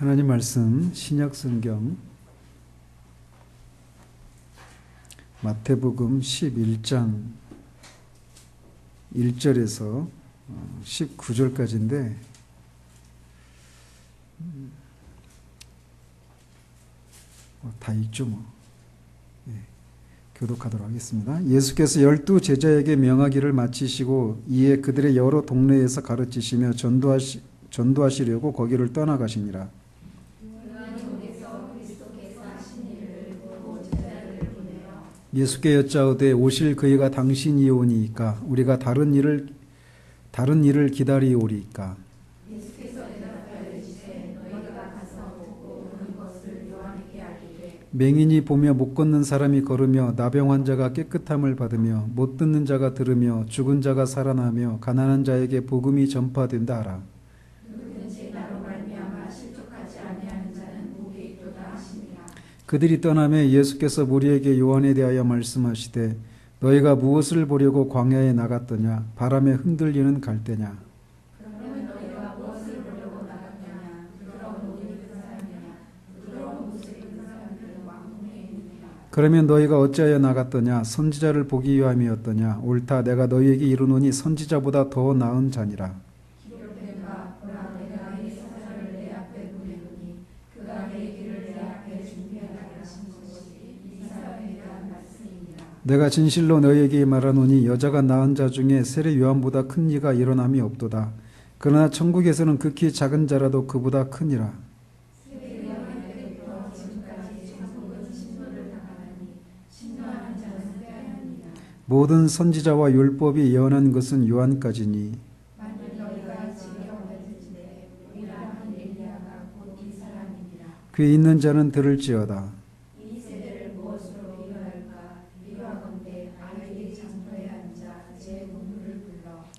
하나님 말씀 신약 성경 마태복음 11장 1절에서 19절까지인데 다 읽죠 뭐. 교독하도록 하겠습니다. 예수께서 12 제자에게 명하기를 마치시고 이에 그들의 여러 동네에서 가르치시며 전도하시려고 거기를 떠나가시니라. 예수께 여짜오되 오실 그이가 당신이오니이까 우리가 다른 일을 기다리오리이까. 맹인이 보며 못 걷는 사람이 걸으며 나병 환자가 깨끗함을 받으며 못 듣는 자가 들으며 죽은 자가 살아나며 가난한 자에게 복음이 전파된다 하라. 그들이 떠나매 예수께서 무리에게 요한에 대하여 말씀하시되 너희가 무엇을 보려고 광야에 나갔더냐? 바람에 흔들리는 갈대냐? 그러면 너희가 어찌하여 나갔더냐? 선지자를 보기 위함이었더냐? 옳다, 내가 너희에게 이르노니 선지자보다 더 나은 자니라. 내가 진실로 너희에게 말하노니 여자가 낳은 자 중에 세례 요한보다 큰 이가 일어남이 없도다. 그러나 천국에서는 극히 작은 자라도 그보다 크니라. 모든 선지자와 율법이 예언한 것은 요한까지니 귀 있는 자는 들을지어다.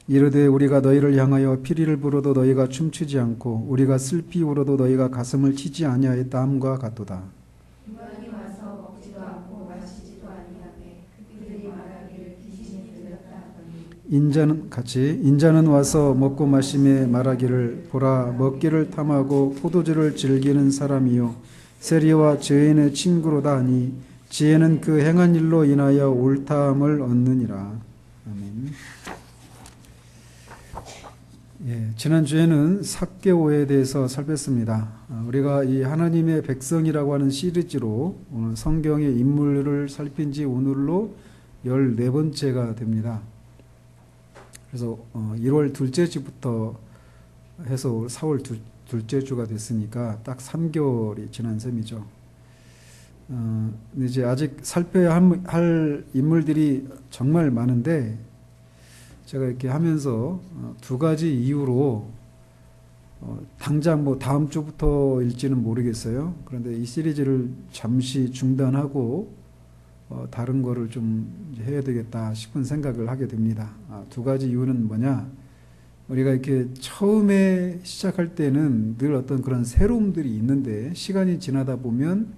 이르되 우리가 너희를 향하여 피리를 불어도 너희가 춤추지 않고 우리가 슬피 울어도 너희가 가슴을 치지 아니하였다 함과 같도다. 인자는 와서 먹고 마심에 말하기를 보라 먹기를 탐하고 포도주를 즐기는 사람이요 세리와 죄인의 친구로다 하니 지혜는 그 행한 일로 인하여 옳다함을 얻느니라. 아멘. 지난주에는 삭개오에 대해서 살폈습니다. 우리가 이 하나님의 백성이라고 하는 시리즈로 오늘 성경의 인물을 살핀 지 오늘로 14번째가 됩니다. 그래서 1월 둘째 주부터 해서 4월 둘째 주가 됐으니까 딱 3개월이 지난 셈이죠. 이제 아직 살펴야 할 인물들이 정말 많은데 제가 이렇게 하면서 두 가지 이유로 당장 뭐 다음 주부터일지는 모르겠어요. 그런데 이 시리즈를 잠시 중단하고 다른 거를 좀 해야 되겠다 싶은 생각을 하게 됩니다. 두 가지 이유는 뭐냐? 우리가 이렇게 처음에 시작할 때는 늘 어떤 그런 새로움들이 있는데 시간이 지나다 보면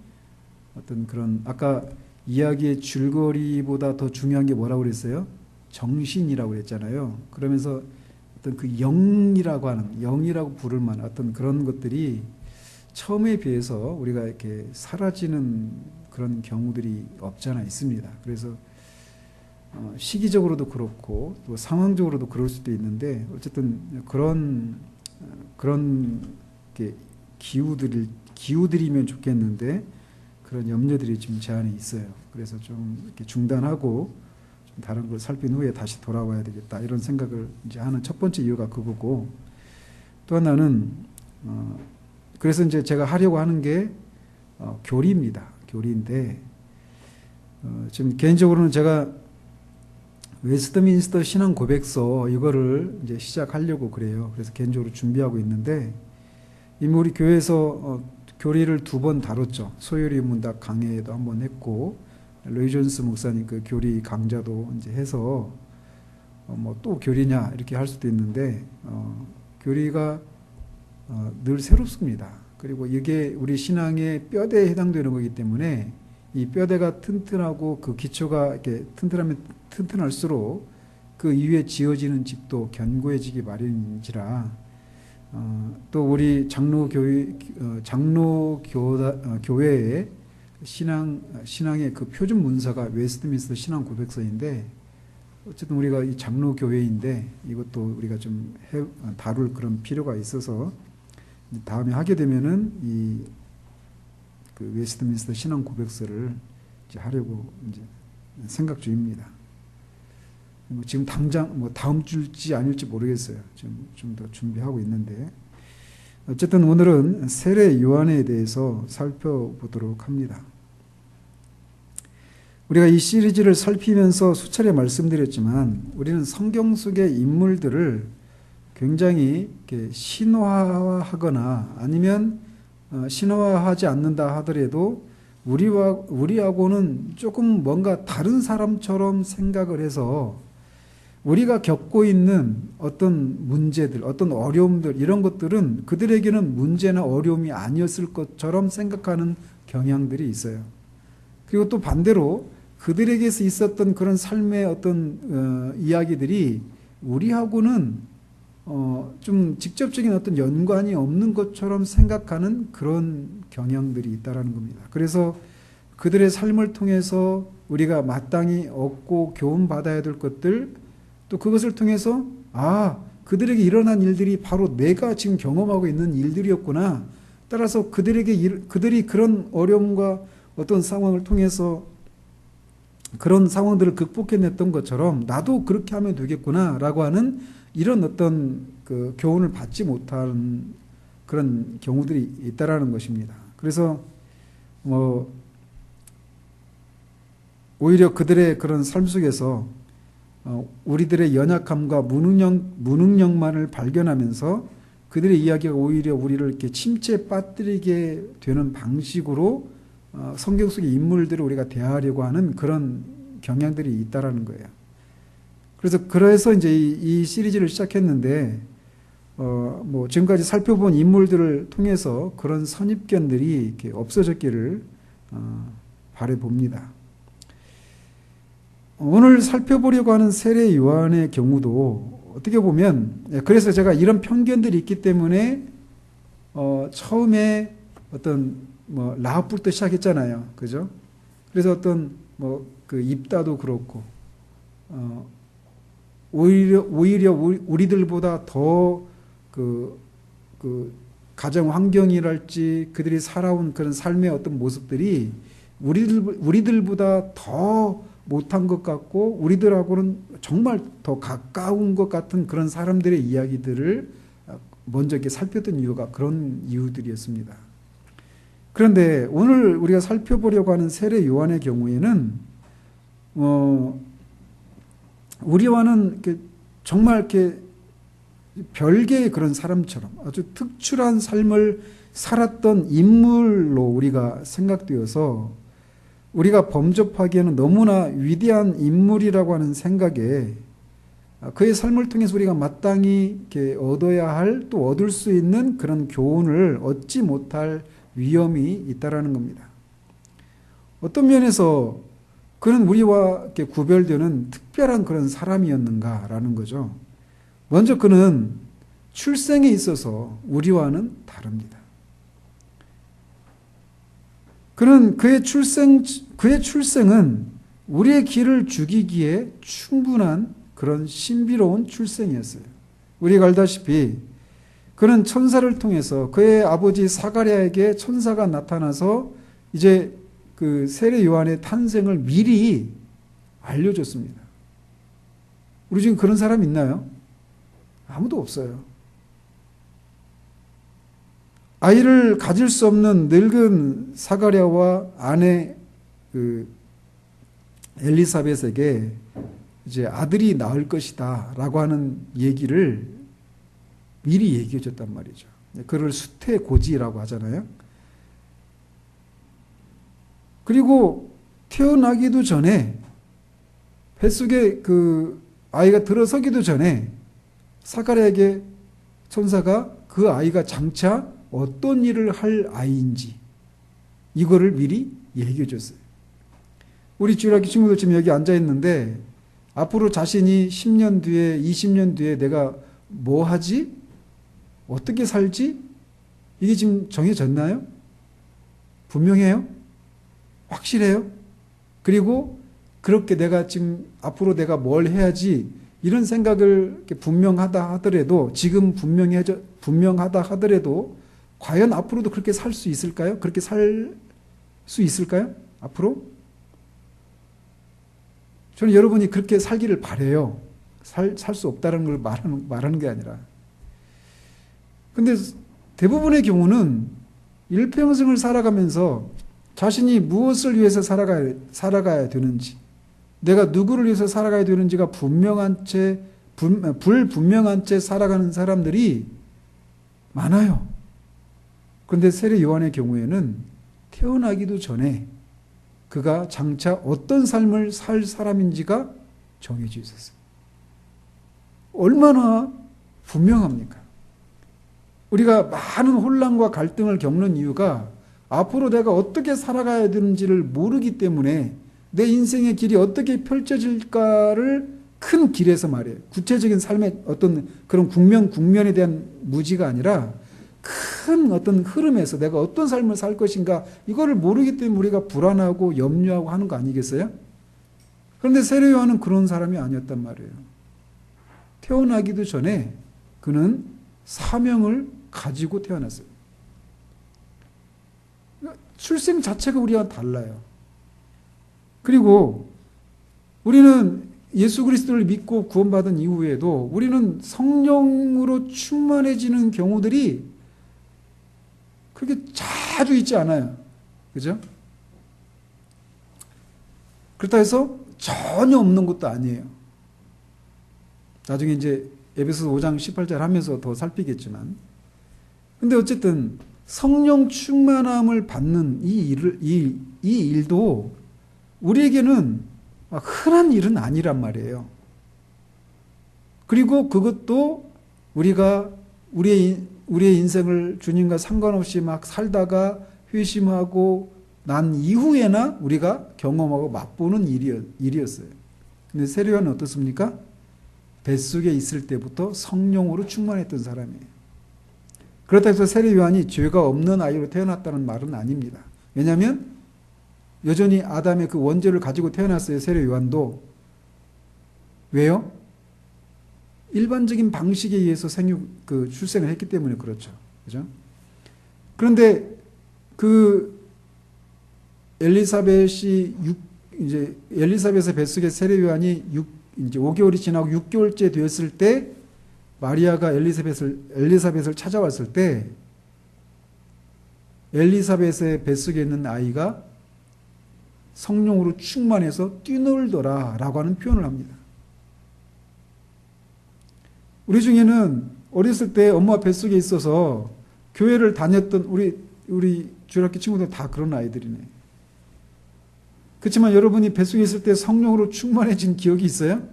어떤 그런 아까 이야기의 줄거리보다 더 중요한 게 뭐라고 그랬어요? 정신이라고 그랬잖아요. 그러면서 어떤 그 영이라고 부를 만한 어떤 그런 것들이 처음에 비해서 우리가 이렇게 사라지는 그런 경우들이 없잖아 있습니다. 그래서 시기적으로도 그렇고 또 상황적으로도 그럴 수도 있는데 어쨌든 그런 게 기우들이면 좋겠는데 그런 염려들이 좀 제 안에 있어요. 그래서 좀 이렇게 중단하고 다른 걸 살핀 후에 다시 돌아와야 되겠다 이런 생각을 이제 하는 첫 번째 이유가 그거고 또 하나는 그래서 이제 제가 하려고 하는 게 교리입니다. 교리인데 지금 개인적으로는 제가 웨스트민스터 신앙 고백서 이거를 이제 시작하려고 그래요. 그래서 개인적으로 준비하고 있는데 이미 우리 교회에서 교리를 2번 다뤘죠. 소요리 문답 강해에도 한번 했고 로이 존스 목사님 그 교리 강좌도 이제 해서 뭐 또 교리냐 이렇게 할 수도 있는데 교리가 늘 새롭습니다. 그리고 이게 우리 신앙의 뼈대에 해당되는 거기 때문에 이 뼈대가 튼튼하고 그 기초가 이렇게 튼튼할수록 그 이후에 지어지는 집도 견고해지기 마련인지라 또 우리 장로교회의 신앙의 그 표준 문서가 웨스트민스터 신앙 고백서인데, 어쨌든 우리가 이 장로교회인데 이것도 우리가 좀 다룰 그런 필요가 있어서 다음에 하게 되면은 그 웨스트민스터 신앙 고백서를 이제 하려고 이제 생각 중입니다. 지금 당장 다음 주일지 아닐지 모르겠어요. 좀 더 준비하고 있는데, 어쨌든 오늘은 세례 요한에 대해서 살펴보도록 합니다. 우리가 이 시리즈를 살피면서 수차례 말씀드렸지만, 우리는 성경 속의 인물들을 굉장히 이렇게 신화하거나 아니면 신화하지 않는다 하더라도 우리하고는 조금 뭔가 다른 사람처럼 생각을 해서 우리가 겪고 있는 어떤 문제들, 어떤 어려움들, 이런 것들은 그들에게는 문제나 어려움이 아니었을 것처럼 생각하는 경향들이 있어요. 그리고 또 반대로 그들에게서 있었던 그런 삶의 어떤 이야기들이 우리하고는 좀 직접적인 어떤 연관이 없는 것처럼 생각하는 그런 경향들이 있다라는 겁니다. 그래서 그들의 삶을 통해서 우리가 마땅히 얻고 교훈받아야 될 것들, 또 그것을 통해서 그들에게 일어난 일들이 바로 내가 지금 경험하고 있는 일들이었구나. 따라서 그들이 그런 어려움과 어떤 상황을 통해서 그런 상황들을 극복해냈던 것처럼 나도 그렇게 하면 되겠구나라고 하는 이런 어떤 그 교훈을 받지 못한 그런 경우들이 있다라는 것입니다. 그래서 오히려 그들의 그런 삶 속에서 우리들의 연약함과 무능력만을 발견하면서 그들의 이야기가 오히려 우리를 이렇게 침체에 빠뜨리게 되는 방식으로 성경 속의 인물들을 우리가 대하려고 하는 그런 경향들이 있다라는 거예요. 그래서 이제 이 시리즈를 시작했는데, 지금까지 살펴본 인물들을 통해서 그런 선입견들이 이렇게 없어졌기를 바라봅니다. 오늘 살펴보려고 하는 세례 요한의 경우도 어떻게 보면, 그래서 제가 이런 편견들이 있기 때문에 처음에 어떤 라합부터 시작했잖아요, 그죠? 그래서 어떤 그 입다도 그렇고 오히려 우리들보다 더 그 가정 환경이랄지 그들이 살아온 그런 삶의 어떤 모습들이 우리들보다 더 못한 것 같고 우리들하고는 정말 더 가까운 것 같은 그런 사람들의 이야기들을 먼저 이렇게 살폈던 이유가 그런 이유들이었습니다. 그런데 오늘 우리가 살펴보려고 하는 세례 요한의 경우에는 우리와는 정말 이렇게 별개의 그런 사람처럼 아주 특출한 삶을 살았던 인물로 우리가 생각되어서 우리가 범접하기에는 너무나 위대한 인물이라고 하는 생각에 그의 삶을 통해서 우리가 마땅히 이렇게 얻어야 할, 또 얻을 수 있는 그런 교훈을 얻지 못할 위험이 있다라는 겁니다. 어떤 면에서 그는 우리와 이렇게 구별되는 특별한 그런 사람이었는가라는 거죠. 먼저 그는 출생에 있어서 우리와는 다릅니다. 그의 출생은 우리의 길을 죽이기에 충분한 그런 신비로운 출생이었어요. 우리가 알다시피 그는 천사를 통해서 그의 아버지 사가랴에게 천사가 나타나서 이제 그 세례 요한의 탄생을 미리 알려줬습니다. 우리 중에 그런 사람 있나요? 아무도 없어요. 아이를 가질 수 없는 늙은 사가랴와 아내 그 엘리사벳에게 이제 아들이 낳을 것이다라고 하는 얘기를 미리 얘기해 줬단 말이죠. 그를 수태고지라고 하잖아요. 그리고 태어나기도 전에 뱃속에 그 아이가 들어서기도 전에 사가랴에게 천사가 그 아이가 장차 어떤 일을 할 아이인지 이거를 미리 얘기해 줬어요. 우리 주일학교 친구들 지금 여기 앉아 있는데 앞으로 자신이 10년 뒤에 20년 뒤에 내가 뭐 하지? 어떻게 살지? 이게 지금 정해졌나요? 분명해요? 확실해요? 그리고 그렇게 내가 지금 앞으로 내가 뭘 해야지 이런 생각을 이렇게 분명하다 하더라도 지금 분명하다 하더라도 과연 앞으로도 그렇게 살 수 있을까요? 그렇게 살 수 있을까요? 앞으로? 저는 여러분이 그렇게 살기를 바라요. 살 수 없다는 걸 말하는 게 아니라. 근데 대부분의 경우는 일평생을 살아가면서 자신이 무엇을 위해서 살아가야 되는지, 내가 누구를 위해서 살아가야 되는지가 불분명한 채 살아가는 사람들이 많아요. 그런데 세례 요한의 경우에는 태어나기도 전에 그가 장차 어떤 삶을 살 사람인지가 정해져 있었어요. 얼마나 분명합니까? 우리가 많은 혼란과 갈등을 겪는 이유가 앞으로 내가 어떻게 살아가야 되는지를 모르기 때문에 내 인생의 길이 어떻게 펼쳐질까를 큰 길에서 말이에요. 구체적인 삶의 어떤 그런 국면에 대한 무지가 아니라 큰 어떤 흐름에서 내가 어떤 삶을 살 것인가 이거를 모르기 때문에 우리가 불안하고 염려하고 하는 거 아니겠어요? 그런데 세례 요한은 그런 사람이 아니었단 말이에요. 태어나기도 전에 그는 사명을 가지고 태어났어요. 출생 자체가 우리와 달라요. 그리고 우리는 예수 그리스도를 믿고 구원받은 이후에도 우리는 성령으로 충만해지는 경우들이 그렇게 자주 있지 않아요. 그죠? 그렇다 해서 전혀 없는 것도 아니에요. 나중에 이제 에베소서 5장 18절 하면서 더 살피겠지만. 근데 어쨌든 성령 충만함을 받는 이 일도 우리에게는 흔한 일은 아니란 말이에요. 그리고 그것도 우리가 우리의 인생을 주님과 상관없이 막 살다가 회심하고 난 이후에나 우리가 경험하고 맛보는 일이었어요. 근데 세례 요한은 어떻습니까? 뱃속에 있을 때부터 성령으로 충만했던 사람이에요. 그렇다고 해서 세례 요한이 죄가 없는 아이로 태어났다는 말은 아닙니다. 왜냐하면 여전히 아담의 그 원죄를 가지고 태어났어요. 세례 요한도. 왜요? 일반적인 방식에 의해서 출생을 했기 때문에 그렇죠. 그죠? 그런데 엘리사벳의 뱃속에 세례 요한이 이제 5개월이 지나고 6개월째 되었을 때 마리아가 엘리사벳을 찾아왔을 때 엘리사벳의 뱃속에 있는 아이가 성령으로 충만해서 뛰놀더라 라고 하는 표현을 합니다. 우리 중에는 어렸을 때 엄마 뱃속에 있어서 교회를 다녔던 우리 주일학교 친구들 다 그런 아이들이네. 그렇지만 여러분이 뱃속에 있을 때 성령으로 충만해진 기억이 있어요?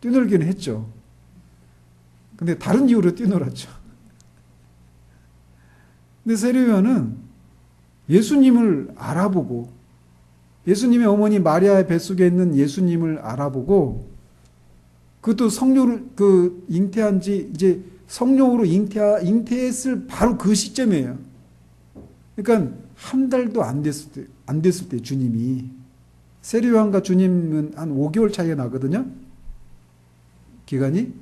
뛰놀기는 했죠. 근데 다른 이유로 뛰놀았죠. 근데 세례 요한은 예수님을 알아보고 예수님의 어머니 마리아의 뱃속에 있는 예수님을 알아보고 그것도 성령으로 잉태한 지 이제 성령으로 잉태했을 바로 그 시점이에요. 그러니까 한 달도 안 됐을 때 주님이 세례 요한과 주님은 한 5개월 차이가 나거든요. 기간이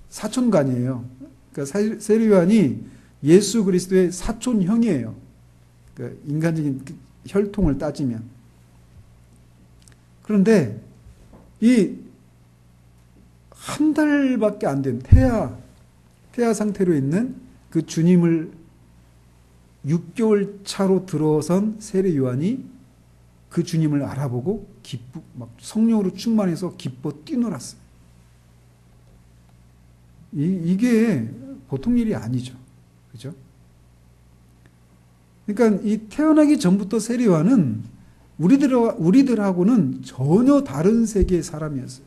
사촌간이에요. 그러니까 세례 요한이 예수 그리스도의 사촌형이에요. 그러니까 인간적인 혈통을 따지면. 그런데 이 한 달밖에 안 된 태아 상태로 있는 그 주님을 6개월 차로 들어선 세례 요한이 그 주님을 알아보고 막 성령으로 충만해서 기뻐 뛰놀았어요. 이게 보통 일이 아니죠. 그죠? 그러니까 이 태어나기 전부터 세례 요한은 우리들하고는 전혀 다른 세계의 사람이었어요.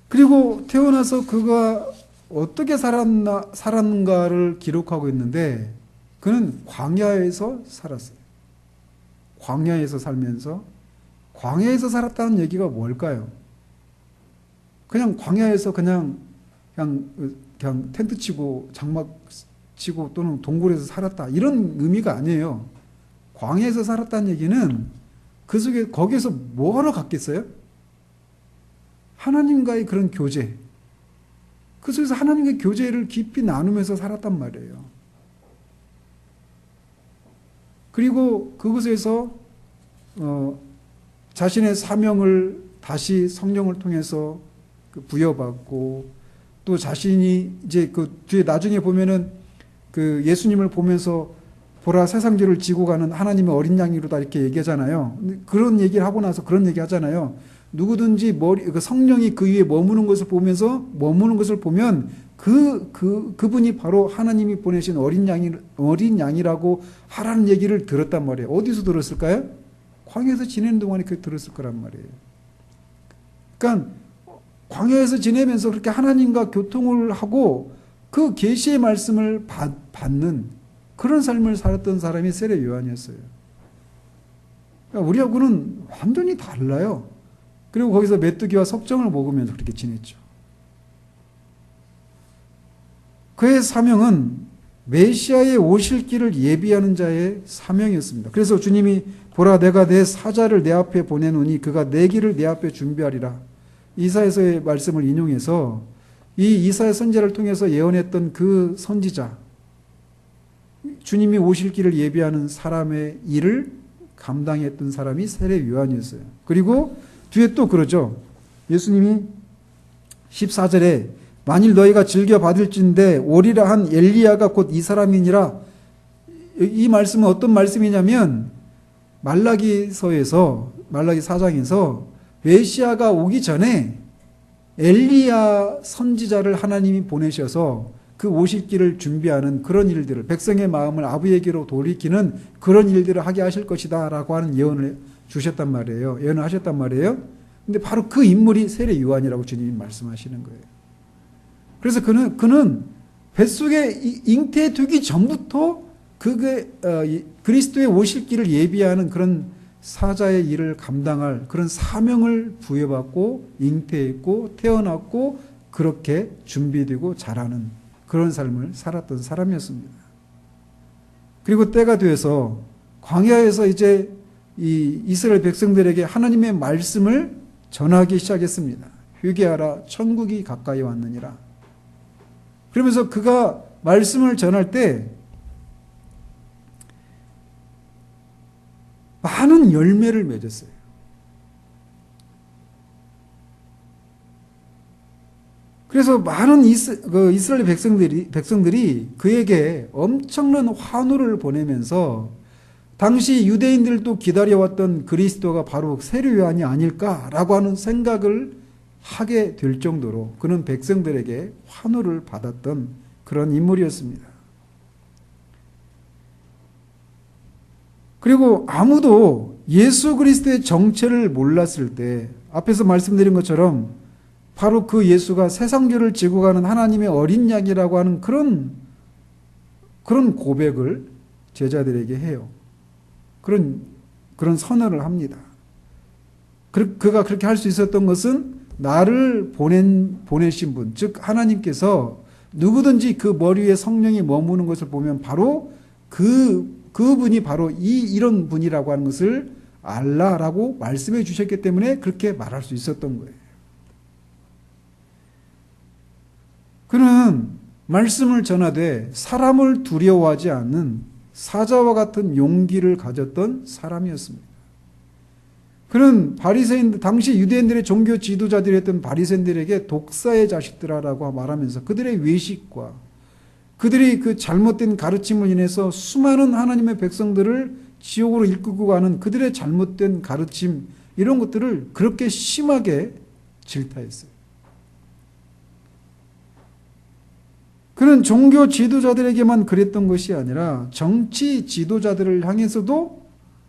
그리고 태어나서 그가 어떻게 살았는가를 기록하고 있는데 그는 광야에서 살았어요. 광야에서 살면서 광야에서 살았다는 얘기가 뭘까요? 그냥 광야에서 그냥 텐트 치고 장막 치고 또는 동굴에서 살았다 이런 의미가 아니에요. 광야에서 살았다는 얘기는 그 속에 거기에서 뭐 하러 갔겠어요? 하나님과의 그런 교제, 그 속에서 하나님과의 교제를 깊이 나누면서 살았단 말이에요. 그리고 그곳에서 자신의 사명을 다시 성령을 통해서 부여받고, 또 자신이 이제 그 뒤에 나중에 보면은 그 예수님을 보면서 보라 세상 죄를 지고 가는 하나님의 어린 양이로다 이렇게 얘기하잖아요. 그런 얘기를 하고 나서 그런 얘기 하잖아요. 누구든지 성령이 그 위에 머무는 것을 보면 그분이 바로 하나님이 보내신 어린 양이라고 하라는 얘기를 들었단 말이에요. 어디서 들었을까요? 광야에서 지내는 동안에 그렇게 들었을 거란 말이에요. 그러니까 광야에서 지내면서 그렇게 하나님과 교통을 하고 그 계시의 말씀을 받는 그런 삶을 살았던 사람이 세례 요한이었어요. 그러니까 우리하고는 완전히 달라요. 그리고 거기서 메뚜기와 석정을 먹으면서 그렇게 지냈죠. 그의 사명은 메시아의 오실 길을 예비하는 자의 사명이었습니다. 그래서 주님이 보라 내가 내 사자를 내 앞에 보내노니 그가 내 길을 내 앞에 준비하리라. 이사야서의 말씀을 인용해서 이 이사야 선지자를 통해서 예언했던 그 선지자, 주님이 오실 길을 예비하는 사람의 일을 감당했던 사람이 세례 요한이었어요. 그리고 뒤에 또 그러죠. 예수님이 14절에 만일 너희가 즐겨 받을진대 오리라 한 엘리야가 곧 이 사람이니라. 이 말씀은 어떤 말씀이냐면 말라기 4장에서 메시아가 오기 전에 엘리야 선지자를 하나님이 보내셔서 그 오실 길을 준비하는 그런 일들을, 백성의 마음을 아버지에게로 돌이키는 그런 일들을 하게 하실 것이다 라고 하는 예언을 주셨단 말이에요. 예언을 하셨단 말이에요. 근데 바로 그 인물이 세례 요한이라고 주님이 말씀하시는 거예요. 그래서 그는 뱃속에 잉태되기 전부터 그리스도의 오실 길을 예비하는 그런 사자의 일을 감당할 그런 사명을 부여받고 잉태했고 태어났고 그렇게 준비되고 자라는 그런 삶을 살았던 사람이었습니다. 그리고 때가 되어서 광야에서 이제 이 이스라엘 백성들에게 하나님의 말씀을 전하기 시작했습니다. 회개하라 천국이 가까이 왔느니라. 그러면서 그가 말씀을 전할 때 많은 열매를 맺었어요. 그래서 많은 이스라엘 백성들이 그에게 엄청난 환호를 보내면서 당시 유대인들도 기다려왔던 그리스도가 바로 세례 요한이 아닐까라고 하는 생각을 하게 될 정도로 그는 백성들에게 환호를 받았던 그런 인물이었습니다. 그리고 아무도 예수 그리스도의 정체를 몰랐을 때 앞에서 말씀드린 것처럼 바로 그 예수가 세상 죄를 지고 가는 하나님의 어린 양이라고 하는 그런 고백을 제자들에게 해요. 그런 선언을 합니다. 그가 그렇게 할 수 있었던 것은 나를 보내신 분, 즉 하나님께서 누구든지 그 머리 위에 성령이 머무는 것을 보면 바로 그분이 바로 이런 분이라고 하는 것을 알라라고 말씀해 주셨기 때문에 그렇게 말할 수 있었던 거예요. 그는 말씀을 전하되 사람을 두려워하지 않는 사자와 같은 용기를 가졌던 사람이었습니다. 그는 당시 유대인들의 종교 지도자들이었던 바리새인들에게 독사의 자식들아라고 말하면서 그들의 외식과 그들이 그 잘못된 가르침을 인해서 수많은 하나님의 백성들을 지옥으로 이끌고 가는 그들의 잘못된 가르침, 이런 것들을 그렇게 심하게 질타했어요. 그는 종교 지도자들에게만 그랬던 것이 아니라 정치 지도자들을 향해서도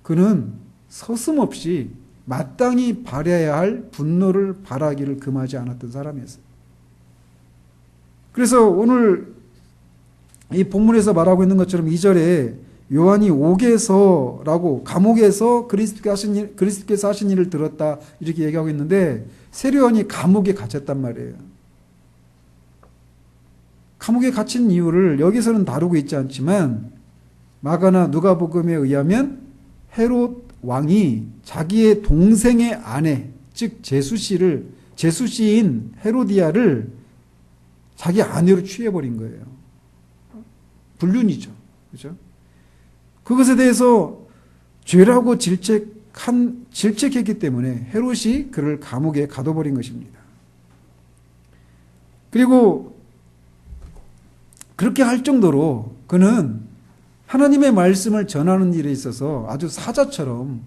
그는 서슴없이 마땅히 발해야 할 분노를 발하기를 금하지 않았던 사람이었어요. 그래서 오늘 이 본문에서 말하고 있는 것처럼 2절에 요한이 옥에서라고, 감옥에서 그리스도께서 하신 일을 들었다 이렇게 얘기하고 있는데, 세례 요한이 감옥에 갇혔단 말이에요. 감옥에 갇힌 이유를 여기서는 다루고 있지 않지만 마가나 누가복음에 의하면 헤롯 왕이 자기의 동생의 아내, 즉 제수씨인 헤로디아를 자기 아내로 취해버린 거예요. 불륜이죠. 그죠? 그것에 대해서 죄라고 질책했기 때문에 헤롯이 그를 감옥에 가둬버린 것입니다. 그리고 그렇게 할 정도로 그는 하나님의 말씀을 전하는 일에 있어서 아주 사자처럼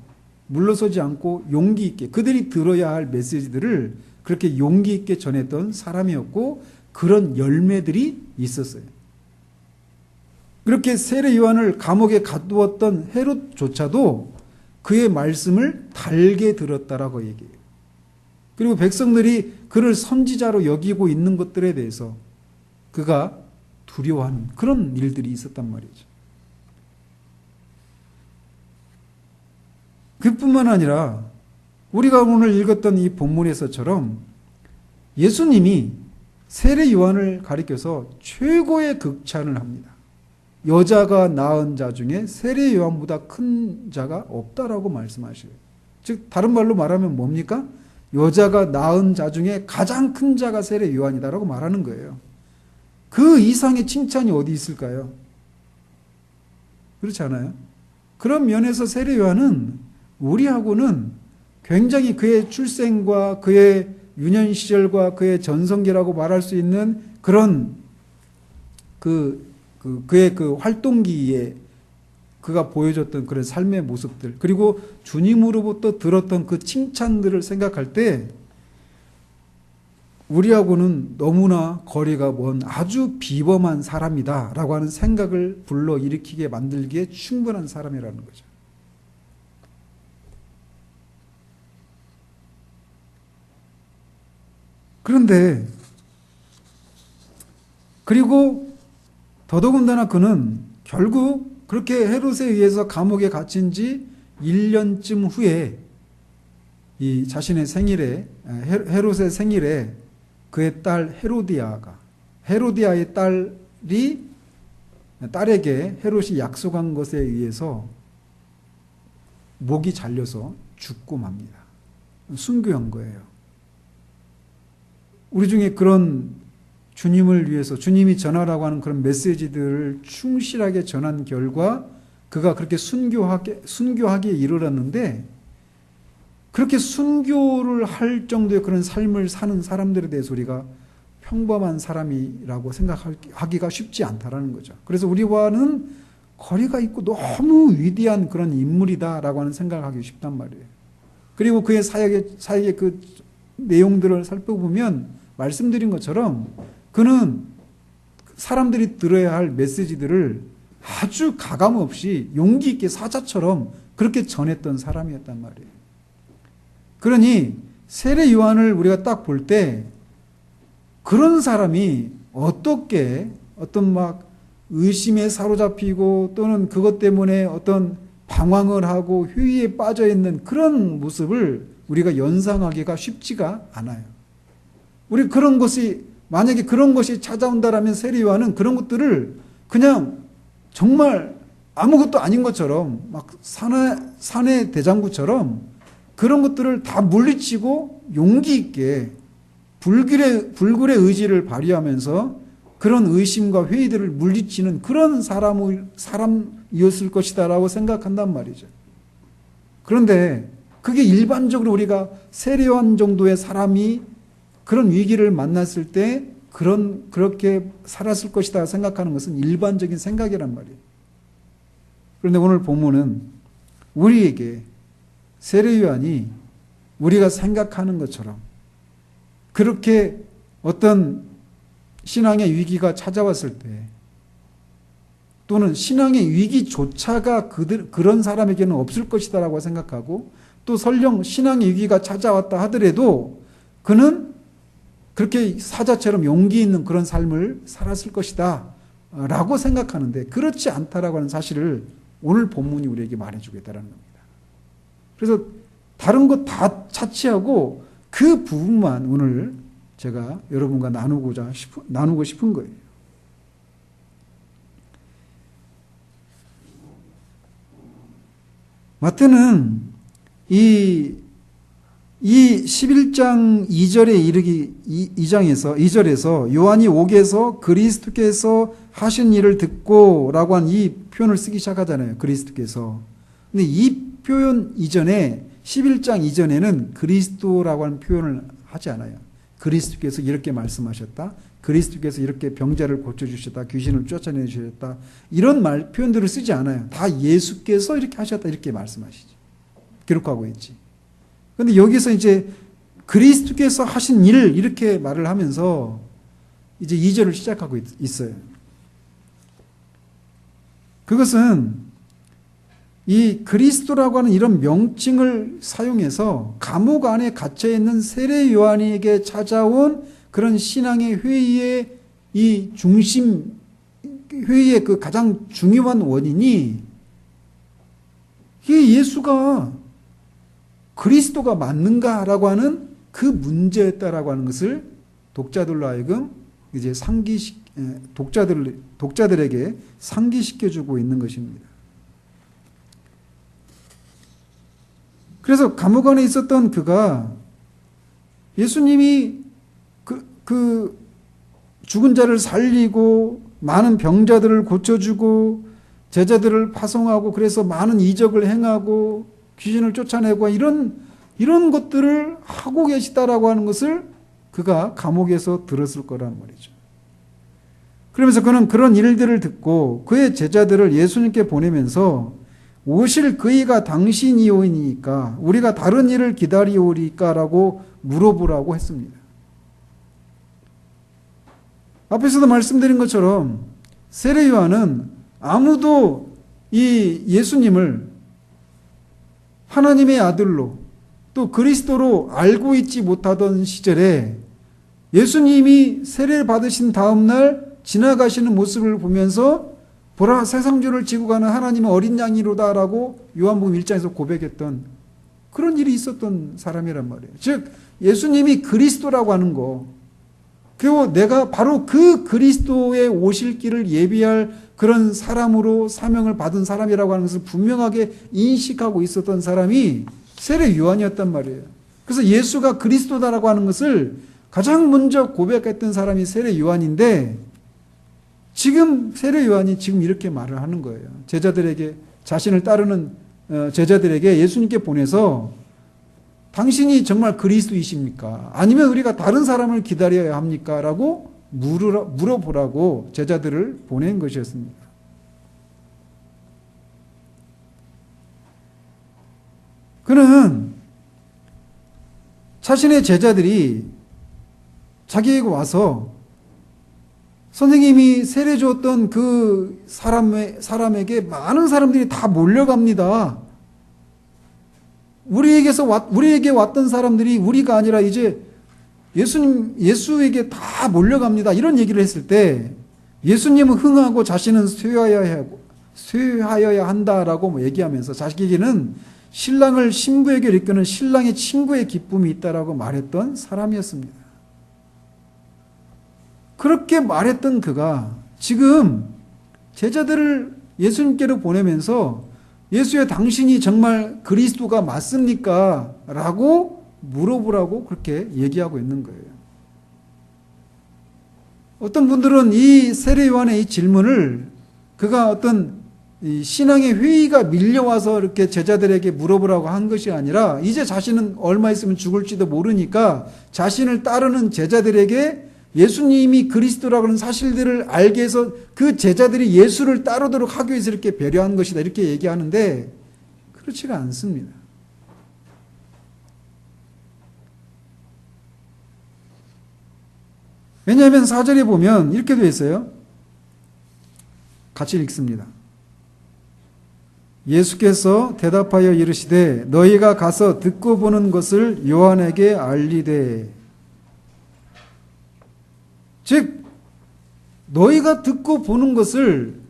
물러서지 않고 용기 있게 그들이 들어야 할 메시지들을 그렇게 용기 있게 전했던 사람이었고 그런 열매들이 있었어요. 그렇게 세례 요한을 감옥에 가두었던 헤롯조차도 그의 말씀을 달게 들었다라고 얘기해요. 그리고 백성들이 그를 선지자로 여기고 있는 것들에 대해서 그가 두려워하는 그런 일들이 있었단 말이죠. 그뿐만 아니라 우리가 오늘 읽었던 이 본문에서처럼 예수님이 세례 요한을 가리켜서 최고의 극찬을 합니다. 여자가 낳은 자 중에 세례 요한보다 큰 자가 없다라고 말씀하셔요. 즉 다른 말로 말하면 뭡니까? 여자가 낳은 자 중에 가장 큰 자가 세례 요한이다라고 말하는 거예요. 그 이상의 칭찬이 어디 있을까요? 그렇지 않아요? 그런 면에서 세례 요한은 우리하고는 굉장히 그의 출생과 그의 유년 시절과 그의 전성기라고 말할 수 있는 그런 그의 그 활동기에 그가 보여줬던 그런 삶의 모습들, 그리고 주님으로부터 들었던 그 칭찬들을 생각할 때 우리하고는 너무나 거리가 먼 아주 비범한 사람이다라고 하는 생각을 불러일으키게 만들기에 충분한 사람이라는 거죠. 그런데 그리고 더더군다나 그는 결국 그렇게 헤롯에 의해서 감옥에 갇힌 지 1년쯤 후에 이 자신의 생일에 헤롯의 생일에 그의 딸 헤로디아의 딸에게 헤롯이 약속한 것에 의해서 목이 잘려서 죽고 맙니다. 순교한 거예요. 우리 중에 그런 주님을 위해서 주님이 전하라고 하는 그런 메시지들을 충실하게 전한 결과 그가 그렇게 순교하기에 이르렀는데 그렇게 순교를 할 정도의 그런 삶을 사는 사람들에 대해서 우리가 평범한 사람이라고 생각하기가 쉽지 않다라는 거죠. 그래서 우리와는 거리가 있고 너무 위대한 그런 인물이다라고 하는 생각을 하기 쉽단 말이에요. 그리고 그의 사역의 그 내용들을 살펴보면 말씀드린 것처럼 그는 사람들이 들어야 할 메시지들을 아주 가감없이 용기 있게 사자처럼 그렇게 전했던 사람이었단 말이에요. 그러니 세례 요한을 우리가 딱 볼 때 그런 사람이 어떻게 어떤 막 의심에 사로잡히고 또는 그것 때문에 어떤 방황을 하고 회의에 빠져 있는 그런 모습을 우리가 연상하기가 쉽지가 않아요. 우리 그런 것이 만약에 그런 것이 찾아온다라면 세례 요한은 그런 것들을 그냥 정말 아무것도 아닌 것처럼 막 산의 대장구처럼 그런 것들을 다 물리치고 용기 있게 불굴의 의지를 발휘하면서 그런 의심과 회의들을 물리치는 그런 사람이었을 것이다라고 생각한단 말이죠. 그런데 그게 일반적으로 우리가 세례 요한 정도의 사람이 그런 위기를 만났을 때 그렇게 살았을 것이다 생각하는 것은 일반적인 생각이란 말이에요. 그런데 오늘 본문은 우리에게 세례 요한이 우리가 생각하는 것처럼 그렇게 어떤 신앙의 위기가 찾아왔을 때 또는 신앙의 위기조차가 그런 사람에게는 없을 것이다라고 생각하고 또 설령 신앙의 위기가 찾아왔다 하더라도 그는 그렇게 사자처럼 용기 있는 그런 삶을 살았을 것이다 라고 생각하는데 그렇지 않다라고 하는 사실을 오늘 본문이 우리에게 말해주고 있다는 겁니다. 그래서 다른 것 다 차치하고 그 부분만 오늘 제가 여러분과 나누고 싶은 거예요. 마태는 이 11장 2절에서 요한이 옥에서 그리스도께서 하신 일을 듣고 라고 한 이 표현을 쓰기 시작하잖아요. 그리스도께서. 근데 이 표현 이전에 11장 이전에는 그리스도라고 하는 표현을 하지 않아요. 그리스도께서 이렇게 말씀하셨다. 그리스도께서 이렇게 병자를 고쳐주셨다. 귀신을 쫓아내주셨다. 이런 표현들을 쓰지 않아요. 다 예수께서 이렇게 하셨다. 이렇게 말씀하시죠. 기록하고 있지. 그런데 여기서 이제 그리스도께서 하신 일 이렇게 말을 하면서 이제 2절을 시작하고 있어요. 그것은 이 그리스도라고 하는 이런 명칭을 사용해서 감옥 안에 갇혀 있는 세례 요한에게 찾아온 그런 신앙의 회의의 이 중심, 회의의 그 가장 중요한 원인이 이 예수가 그리스도가 맞는가라고 하는 그 문제였다라고 하는 것을 독자들로 하여금 이제 독자들에게 상기시켜주고 있는 것입니다. 그래서 감옥 안에 있었던 그가 예수님이 그 죽은 자를 살리고 많은 병자들을 고쳐주고 제자들을 파송하고 그래서 많은 이적을 행하고 귀신을 쫓아내고 이런 것들을 하고 계시다라고 하는 것을 그가 감옥에서 들었을 거란 말이죠. 그러면서 그는 그런 일들을 듣고 그의 제자들을 예수님께 보내면서 오실 그이가 당신이오니까 우리가 다른 일을 기다리오리까라고 물어보라고 했습니다. 앞에서도 말씀드린 것처럼 세례 요한은 아무도 이 예수님을 하나님의 아들로 또 그리스도로 알고 있지 못하던 시절에 예수님이 세례를 받으신 다음날 지나가시는 모습을 보면서 보라 세상주를 지고 가는 하나님의 어린 양이로다라고 요한복음 1장에서 고백했던 그런 일이 있었던 사람이란 말이에요. 즉 예수님이 그리스도라고 하는 거, 그리고 내가 바로 그 그리스도의 오실 길을 예비할 그런 사람으로 사명을 받은 사람이라고 하는 것을 분명하게 인식하고 있었던 사람이 세례 요한이었단 말이에요. 그래서 예수가 그리스도다라고 하는 것을 가장 먼저 고백했던 사람이 세례 요한인데 지금 세례 요한이 지금 이렇게 말을 하는 거예요. 제자들에게, 자신을 따르는 제자들에게 예수님께 보내서 당신이 정말 그리스도이십니까? 아니면 우리가 다른 사람을 기다려야 합니까? 라고 물어보라고 제자들을 보낸 것이었습니다. 그는 자신의 제자들이 자기에게 와서 선생님이 세례 주었던 그 사람에게 많은 사람들이 다 몰려갑니다. 우리에게 왔던 사람들이 우리가 아니라 이제 예수에게 다 몰려갑니다. 이런 얘기를 했을 때 예수님은 흥하고 자신은 쇠하여야 한다라고 얘기하면서 자기에게는 신랑을 신부에게 이끄는 신랑의 친구의 기쁨이 있다라고 말했던 사람이었습니다. 그렇게 말했던 그가 지금 제자들을 예수님께로 보내면서 예수여 당신이 정말 그리스도가 맞습니까? 라고 물어보라고 그렇게 얘기하고 있는 거예요. 어떤 분들은 이 세례 요한의 이 질문을 그가 어떤 이 신앙의 회의가 밀려와서 이렇게 제자들에게 물어보라고 한 것이 아니라 이제 자신은 얼마 있으면 죽을지도 모르니까 자신을 따르는 제자들에게 예수님이 그리스도라고 하는 사실들을 알게 해서 그 제자들이 예수를 따르도록 하기 위해서 이렇게 배려한 것이다. 이렇게 얘기하는데 그렇지가 않습니다. 왜냐하면 4절에 보면 이렇게 되어 있어요. 같이 읽습니다. 예수께서 대답하여 이르시되 너희가 가서 듣고 보는 것을 요한에게 알리되. 즉 너희가 듣고 보는 것을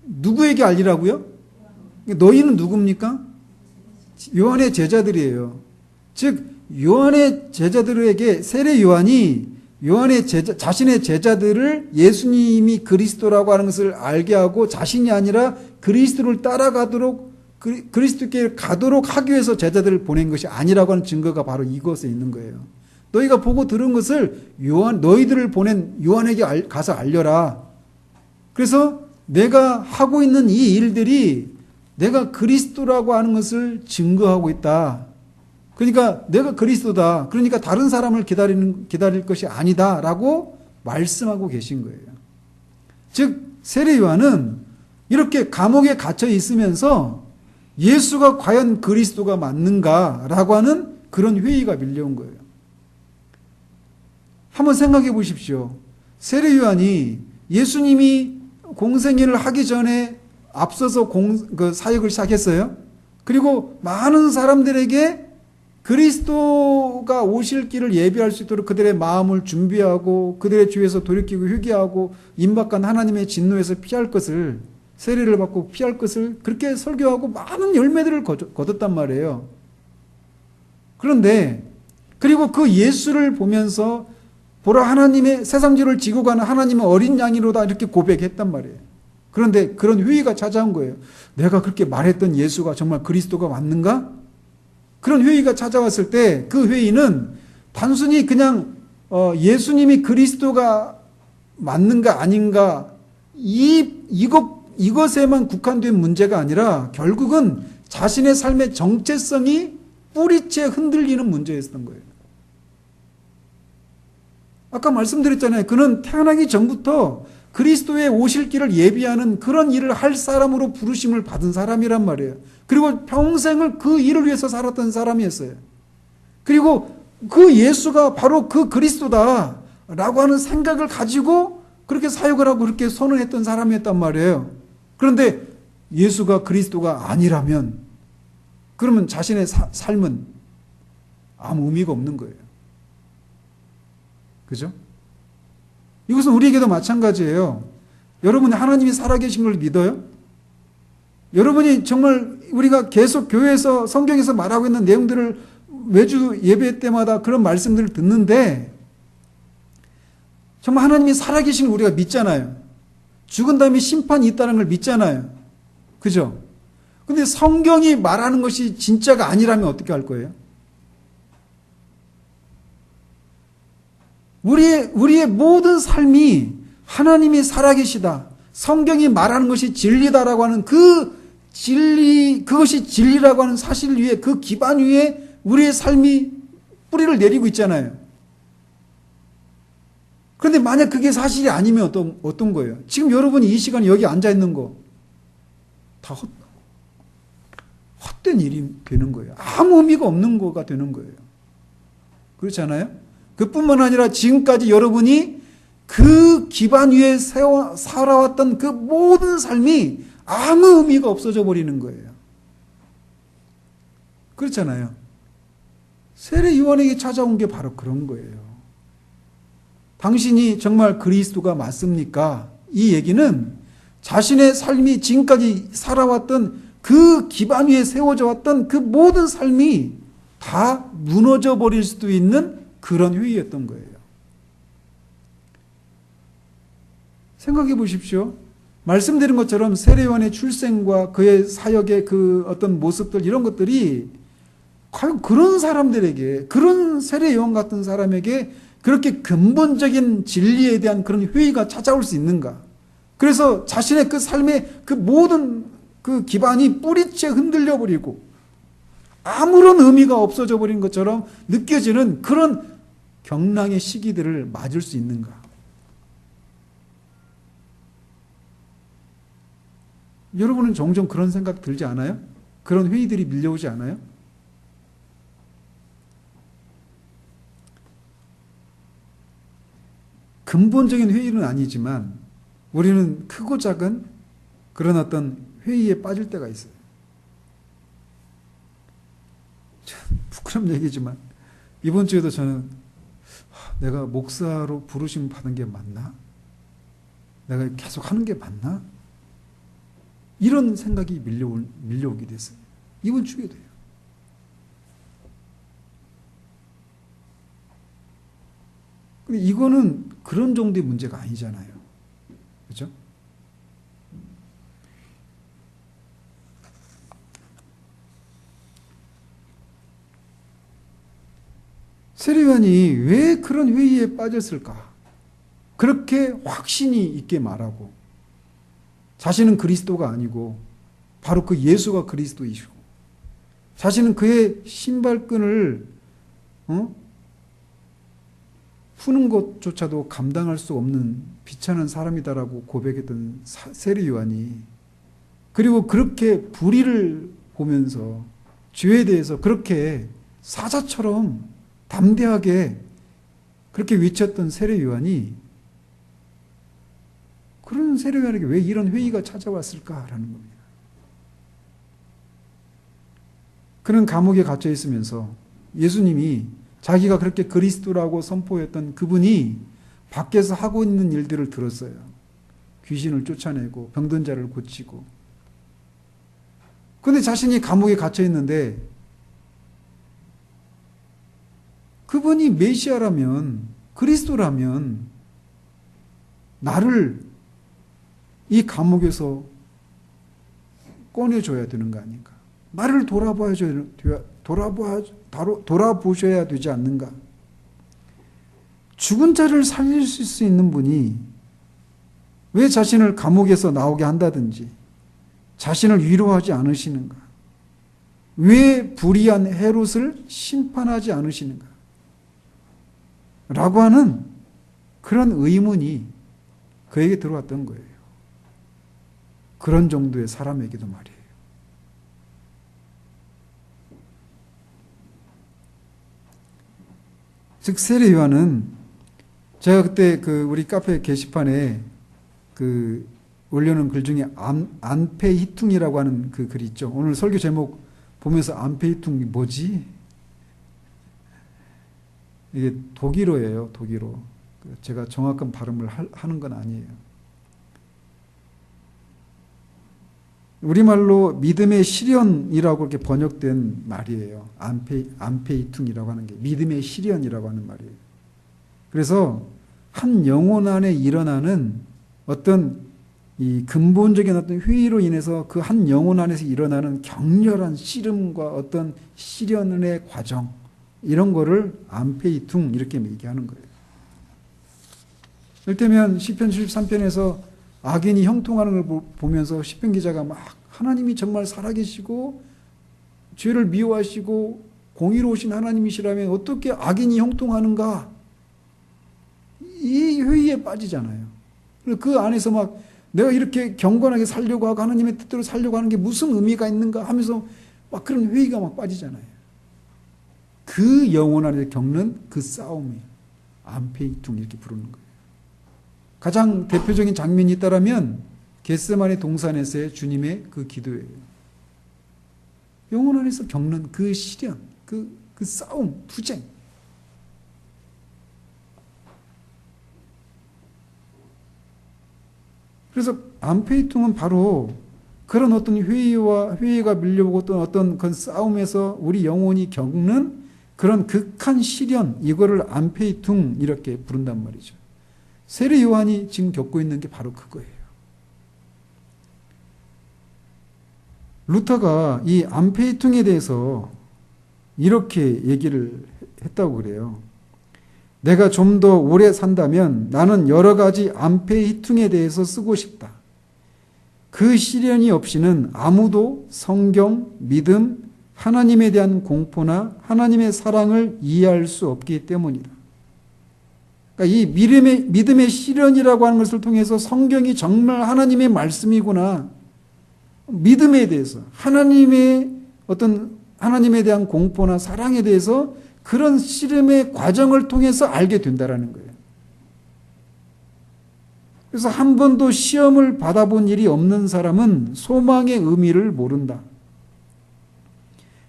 누구에게 알리라고요? 너희는 누굽니까? 요한의 제자들이에요. 즉 요한의 제자들에게 세례 요한이 자신의 제자들을 예수님이 그리스도라고 하는 것을 알게 하고 자신이 아니라 그리스도를 따라가도록 그리스도께 가도록 하기 위해서 제자들을 보낸 것이 아니라고 하는 증거가 바로 이것에 있는 거예요. 너희가 보고 들은 것을 너희들을 보낸 요한에게 가서 알려라. 그래서 내가 하고 있는 이 일들이 내가 그리스도라고 하는 것을 증거하고 있다. 그러니까 내가 그리스도다. 그러니까 다른 사람을 기다릴 것이 아니다. 라고 말씀하고 계신 거예요. 즉 세례 요한은 이렇게 감옥에 갇혀 있으면서 예수가 과연 그리스도가 맞는가라고 하는 그런 회의가 밀려온 거예요. 한번 생각해 보십시오. 세례 요한이 예수님이 공생애를 하기 전에 앞서서 사역을 시작했어요. 그리고 많은 사람들에게 그리스도가 오실 길을 예비할 수 있도록 그들의 마음을 준비하고 그들의 주위에서 돌이키고 회개하고 임박한 하나님의 진노에서 피할 것을, 세례를 받고 피할 것을 그렇게 설교하고 많은 열매들을 거뒀단 말이에요. 그런데 그리고 그 예수를 보면서 보라 하나님의 세상지를 지고 가는 하나님의 어린 양이로다 이렇게 고백했단 말이에요. 그런데 그런 회의가 찾아온 거예요. 내가 그렇게 말했던 예수가 정말 그리스도가 맞는가? 그런 회의가 찾아왔을 때 그 회의는 단순히 그냥 예수님이 그리스도가 맞는가 아닌가 이것에만 국한된 문제가 아니라 결국은 자신의 삶의 정체성이 뿌리째 흔들리는 문제였던 거예요. 아까 말씀드렸잖아요. 그는 태어나기 전부터 그리스도의 오실 길을 예비하는 그런 일을 할 사람으로 부르심을 받은 사람이란 말이에요. 그리고 평생을 그 일을 위해서 살았던 사람이었어요. 그리고 그 예수가 바로 그 그리스도다라고 하는 생각을 가지고 그렇게 사역을 하고 그렇게 선언했던 사람이었단 말이에요. 그런데 예수가 그리스도가 아니라면 그러면 자신의 삶은 아무 의미가 없는 거예요. 그죠? 이것은 우리에게도 마찬가지예요. 여러분이 하나님이 살아계신 걸 믿어요? 여러분이 정말 우리가 계속 교회에서 성경에서 말하고 있는 내용들을 매주 예배 때마다 그런 말씀들을 듣는데 정말 하나님이 살아계신 걸 우리가 믿잖아요. 죽은 다음에 심판이 있다는 걸 믿잖아요. 그죠? 근데 성경이 말하는 것이 진짜가 아니라면 어떻게 할 거예요? 우리의 모든 삶이 하나님이 살아계시다. 성경이 말하는 것이 진리다라고 하는 그것이 진리라고 하는 사실 위에 그 기반 위에 우리의 삶이 뿌리를 내리고 있잖아요. 그런데 만약 그게 사실이 아니면 어떤 거예요? 지금 여러분이 이 시간에 여기 앉아 있는 거 다 헛된 일이 되는 거예요. 아무 의미가 없는 거가 되는 거예요. 그렇지 않아요? 그뿐만 아니라 지금까지 여러분이 그 기반 위에 살아왔던 그 모든 삶이 아무 의미가 없어져 버리는 거예요. 그렇잖아요. 세례 요한에게 찾아온 게 바로 그런 거예요. 당신이 정말 그리스도가 맞습니까? 이 얘기는 자신의 삶이 지금까지 살아왔던 그 기반 위에 세워져 왔던 그 모든 삶이 다 무너져 버릴 수도 있는 그런 회의였던 거예요. 생각해 보십시오. 말씀드린 것처럼 세례 요한의 출생과 그의 사역의 그 어떤 모습들 이런 것들이 과연 그런 사람들에게 그런 세례 요한 같은 사람에게 그렇게 근본적인 진리에 대한 그런 회의가 찾아올 수 있는가? 그래서 자신의 그 삶의 그 모든 그 기반이 뿌리째 흔들려 버리고 아무런 의미가 없어져 버린 것처럼 느껴지는 그런 경랑의 시기들을 맞을 수 있는가? 여러분은 종종 그런 생각 들지 않아요? 그런 회의들이 밀려오지 않아요? 근본적인 회의는 아니지만 우리는 크고 작은 그런 어떤 회의에 빠질 때가 있어요. 참 부끄러운 얘기지만 이번 주에도 저는 내가 목사로 부르심 받은 게 맞나? 내가 계속 하는 게 맞나? 이런 생각이 밀려오게 됐어요. 이번 주에도요. 근데 이거는 그런 정도의 문제가 아니잖아요. 그렇죠? 세례요한이 왜 그런 회의에 빠졌을까? 그렇게 확신이 있게 말하고 자신은 그리스도가 아니고 바로 그 예수가 그리스도이시고 자신은 그의 신발끈을 푸는 것조차도 감당할 수 없는 비천한 사람이다라고 고백했던 세례요한이, 그리고 그렇게 불의를 보면서 죄에 대해서 그렇게 사자처럼 담대하게 그렇게 외쳤던 세례요한이, 그런 세례요한에게 왜 이런 회의가 찾아왔을까라는 겁니다. 그는 감옥에 갇혀 있으면서 예수님이 자기가 그렇게 그리스도라고 선포했던 그분이 밖에서 하고 있는 일들을 들었어요. 귀신을 쫓아내고 병든 자를 고치고. 그런데 자신이 감옥에 갇혀 있는데 그분이 메시아라면, 그리스도라면 나를 이 감옥에서 꺼내줘야 되는 거 아닌가? 나를 돌아보셔야 되지 않는가? 죽은 자를 살릴 수 있는 분이 왜 자신을 감옥에서 나오게 한다든지 자신을 위로하지 않으시는가? 왜 불의한 헤롯을 심판하지 않으시는가? 라고 하는 그런 의문이 그에게 들어왔던 거예요. 그런 정도의 사람에게도 말이에요. 즉 세례요한은, 제가 그때 우리 카페 게시판에 올려놓은 글 중에 안페히퉁이라고 하는 그 글이 있죠. 오늘 설교 제목 보면서 안페히퉁이 뭐지? 이게 독일어예요. 독일어. 제가 정확한 발음을 하는 건 아니에요. 우리말로 믿음의 시련이라고 이렇게 번역된 말이에요. 안페히퉁이라고 하는 게 믿음의 시련이라고 하는 말이에요. 그래서 한 영혼 안에 일어나는 어떤 이 근본적인 어떤 회의로 인해서 그 한 영혼 안에서 일어나는 격렬한 씨름과 어떤 시련의 과정, 이런 거를 안페히퉁 이렇게 얘기하는 거예요. 이를테면 시편 73편에서 악인이 형통하는 걸 보면서 시편 기자가 막 하나님이 정말 살아계시고 죄를 미워하시고 공의로우신 하나님이시라면 어떻게 악인이 형통하는가? 이 회의에 빠지잖아요. 그 안에서 막 내가 이렇게 경건하게 살려고 하고 하나님의 뜻대로 살려고 하는 게 무슨 의미가 있는가 하면서 막 그런 회의가 막 빠지잖아요. 그 영혼 안에서 겪는 그 싸움이 안페히퉁 이렇게 부르는 거예요. 가장 대표적인 장면이 있다라면 겟세마네 동산에서의 주님의 그 기도예요. 영혼 안에서 겪는 그 시련, 그 싸움, 투쟁. 그래서 안페히퉁은 바로 그런 어떤 회의가 밀려오고 어떤 그 싸움에서 우리 영혼이 겪는 그런 극한 시련, 이거를 안페히퉁 이렇게 부른단 말이죠. 세례 요한이 지금 겪고 있는 게 바로 그거예요. 루터가 이 안페히퉁에 대해서 이렇게 얘기를 했다고 그래요. 내가 좀 더 오래 산다면 나는 여러 가지 안페히퉁에 대해서 쓰고 싶다. 그 시련이 없이는 아무도 성경, 믿음, 하나님에 대한 공포나 하나님의 사랑을 이해할 수 없기 때문이다. 그러니까 이 믿음의 시련이라고 하는 것을 통해서 성경이 정말 하나님의 말씀이구나. 믿음에 대해서, 하나님의 어떤 하나님에 대한 공포나 사랑에 대해서 그런 씨름의 과정을 통해서 알게 된다라는 거예요. 그래서 한 번도 시험을 받아본 일이 없는 사람은 소망의 의미를 모른다.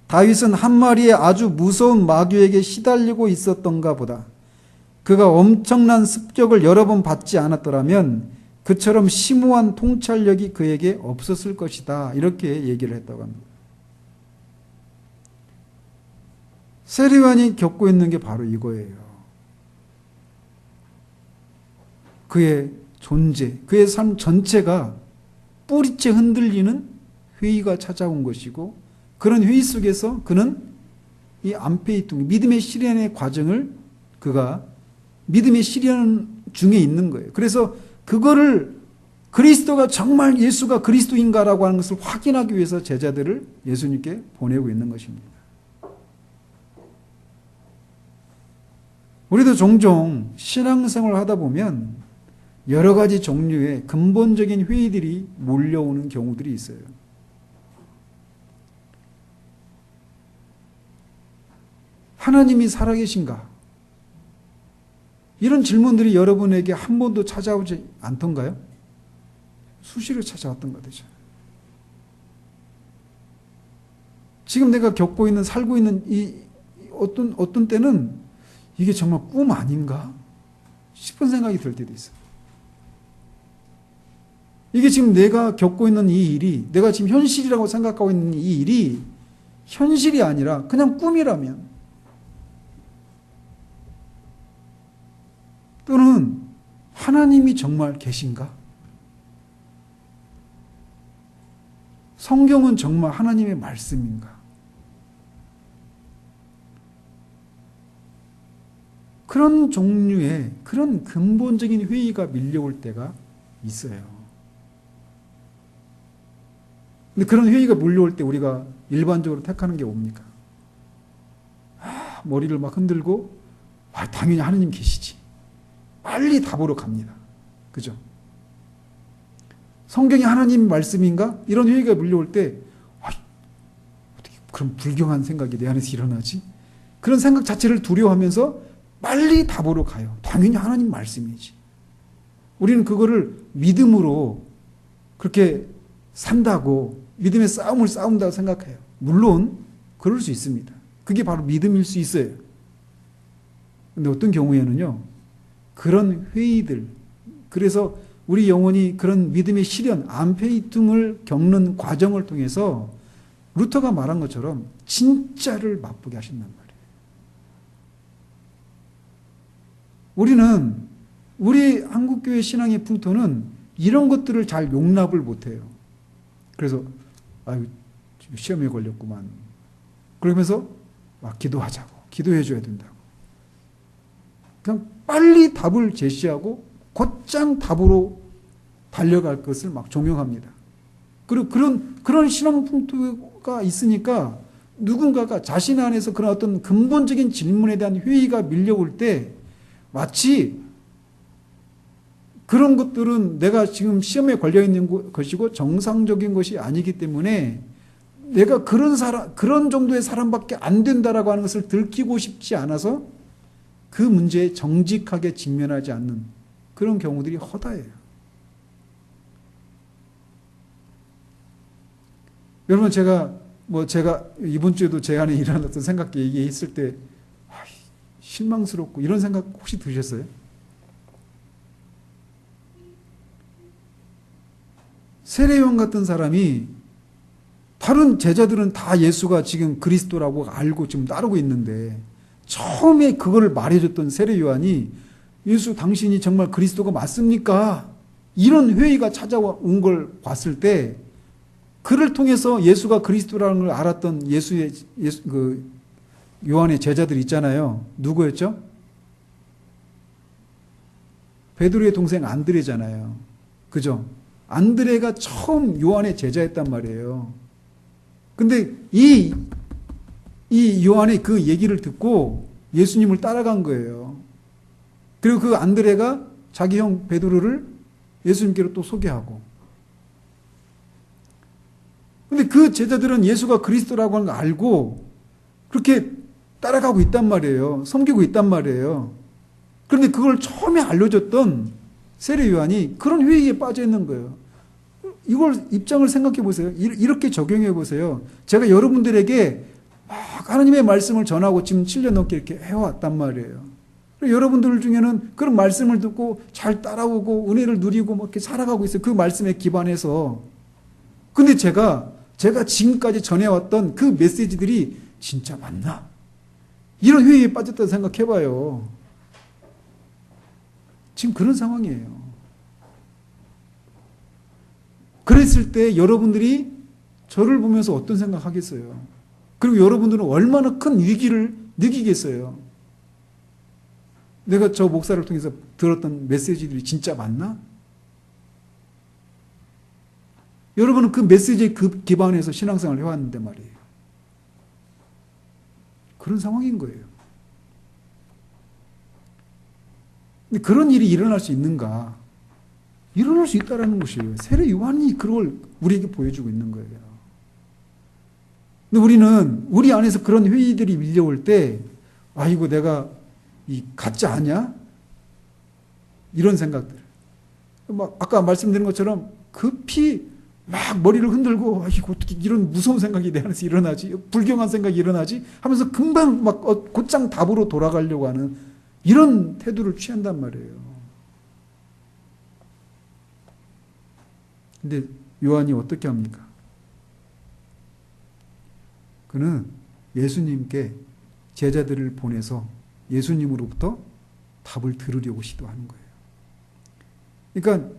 다윗은 한 마리의 아주 무서운 마귀에게 시달리고 있었던가 보다. 그가 엄청난 습격을 여러 번 받지 않았더라면 그처럼 심오한 통찰력이 그에게 없었을 것이다. 이렇게 얘기를 했다고 합니다. 세례요한이 겪고 있는 게 바로 이거예요. 그의 존재, 그의 삶 전체가 뿌리째 흔들리는 회의가 찾아온 것이고, 그런 회의 속에서 그는 이 안페이뚱, 믿음의 실현의 과정을 그가 믿음의 실현 중에 있는 거예요. 그래서 그거를 그리스도가 정말 예수가 그리스도인가라고 하는 것을 확인하기 위해서 제자들을 예수님께 보내고 있는 것입니다. 우리도 종종 신앙생활을 하다 보면 여러 가지 종류의 근본적인 회의들이 몰려오는 경우들이 있어요. 하나님이 살아계신가? 이런 질문들이 여러분에게 한 번도 찾아오지 않던가요? 수시로 찾아왔던 것 같아요. 지금 내가 겪고 있는, 살고 있는 이 어떤 때는 이게 정말 꿈 아닌가 싶은 생각이 들 때도 있어요. 이게 지금 내가 겪고 있는 이 일이, 내가 지금 현실이라고 생각하고 있는 이 일이 현실이 아니라 그냥 꿈이라면, 또는 하나님이 정말 계신가? 성경은 정말 하나님의 말씀인가? 그런 종류의, 그런 근본적인 회의가 밀려올 때가 있어요. 근데 그런 회의가 몰려올 때 우리가 일반적으로 택하는 게 뭡니까? 머리를 막 흔들고, 당연히 하나님 계시지. 빨리 답으로 갑니다. 그죠? 성경이 하나님 말씀인가? 이런 회의가 밀려올 때, 어떻게 그런 불경한 생각이 내 안에서 일어나지? 그런 생각 자체를 두려워하면서 빨리 답으로 가요. 당연히 하나님 말씀이지. 우리는 그거를 믿음으로 그렇게 산다고, 믿음의 싸움을 싸운다고 생각해요. 물론 그럴 수 있습니다. 그게 바로 믿음일 수 있어요. 근데 어떤 경우에는요, 그런 회의들, 그래서 우리 영혼이 그런 믿음의 실현, 안페이툼을 겪는 과정을 통해서 루터가 말한 것처럼 진짜를 맛보게 하신단 말이에요. 우리는, 우리 한국교회 신앙의 풍토는 이런 것들을 잘 용납을 못해요. 그래서 시험에 걸렸구만. 그러면서 기도하자고, 기도해 줘야 된다고. 그냥 빨리 답을 제시하고 곧장 답으로 달려갈 것을 막 종용합니다. 그리고 그런 신앙 풍토가 있으니까 누군가가 자신 안에서 그런 어떤 근본적인 질문에 대한 회의가 밀려올 때 마치 그런 것들은 내가 지금 시험에 걸려 있는 것이고 정상적인 것이 아니기 때문에 내가 그런 정도의 사람밖에 안 된다라고 하는 것을 들키고 싶지 않아서 그 문제에 정직하게 직면하지 않는 그런 경우들이 허다해요. 여러분, 제가 이번 주에도 제 안에 일어났던 생각 얘기했을 때 실망스럽고 이런 생각 혹시 드셨어요? 세례요한 같은 사람이, 다른 제자들은 다 예수가 지금 그리스도라고 알고 지금 따르고 있는데, 처음에 그거를 말해줬던 세례요한이 예수 당신이 정말 그리스도가 맞습니까? 이런 회의가 찾아온 걸 봤을 때, 그를 통해서 예수가 그리스도라는 걸 알았던 요한의 제자들 있잖아요. 누구였죠? 베드로의 동생 안드레잖아요. 그죠? 안드레가 처음 요한의 제자였단 말이에요. 근데 이 요한의 그 얘기를 듣고 예수님을 따라간 거예요. 그리고 그 안드레가 자기 형 베드로를 예수님께로 또 소개하고. 근데 그 제자들은 예수가 그리스도라고 하는 걸 알고 그렇게 따라가고 있단 말이에요. 섬기고 있단 말이에요. 그런데 그걸 처음에 알려줬던 세례 요한이 그런 회의에 빠져 있는 거예요. 이걸 입장을 생각해 보세요. 이렇게 적용해 보세요. 제가 여러분들에게 막 하나님의 말씀을 전하고 지금 7년 넘게 이렇게 해왔단 말이에요. 여러분들 중에는 그런 말씀을 듣고 잘 따라오고 은혜를 누리고 막 이렇게 살아가고 있어요. 그 말씀에 기반해서. 근데 제가 지금까지 전해왔던 그 메시지들이 진짜 맞나? 이런 회의에 빠졌다고 생각해봐요. 지금 그런 상황이에요. 그랬을 때 여러분들이 저를 보면서 어떤 생각하겠어요? 그리고 여러분들은 얼마나 큰 위기를 느끼겠어요? 내가 저 목사를 통해서 들었던 메시지들이 진짜 맞나? 여러분은 그 메시지에 기반해서 신앙생활을 해왔는데 말이에요. 그런 상황인 거예요. 근데 그런 일이 일어날 수 있는가? 일어날 수 있다는 것이에요. 세례 요한이 그걸 우리에게 보여주고 있는 거예요. 근데 우리는 우리 안에서 그런 회의들이 밀려올 때, 아이고 내가 이 가짜 아니야? 이런 생각들. 막 아까 말씀드린 것처럼 급히 막 머리를 흔들고, 아이고 어떻게 이런 무서운 생각이 내 안에서 일어나지? 불경한 생각이 일어나지? 하면서 금방 막 곧장 답으로 돌아가려고 하는 이런 태도를 취한단 말이에요. 근데 요한이 어떻게 합니까? 그는 예수님께 제자들을 보내서 예수님으로부터 답을 들으려고 시도하는 거예요. 그러니까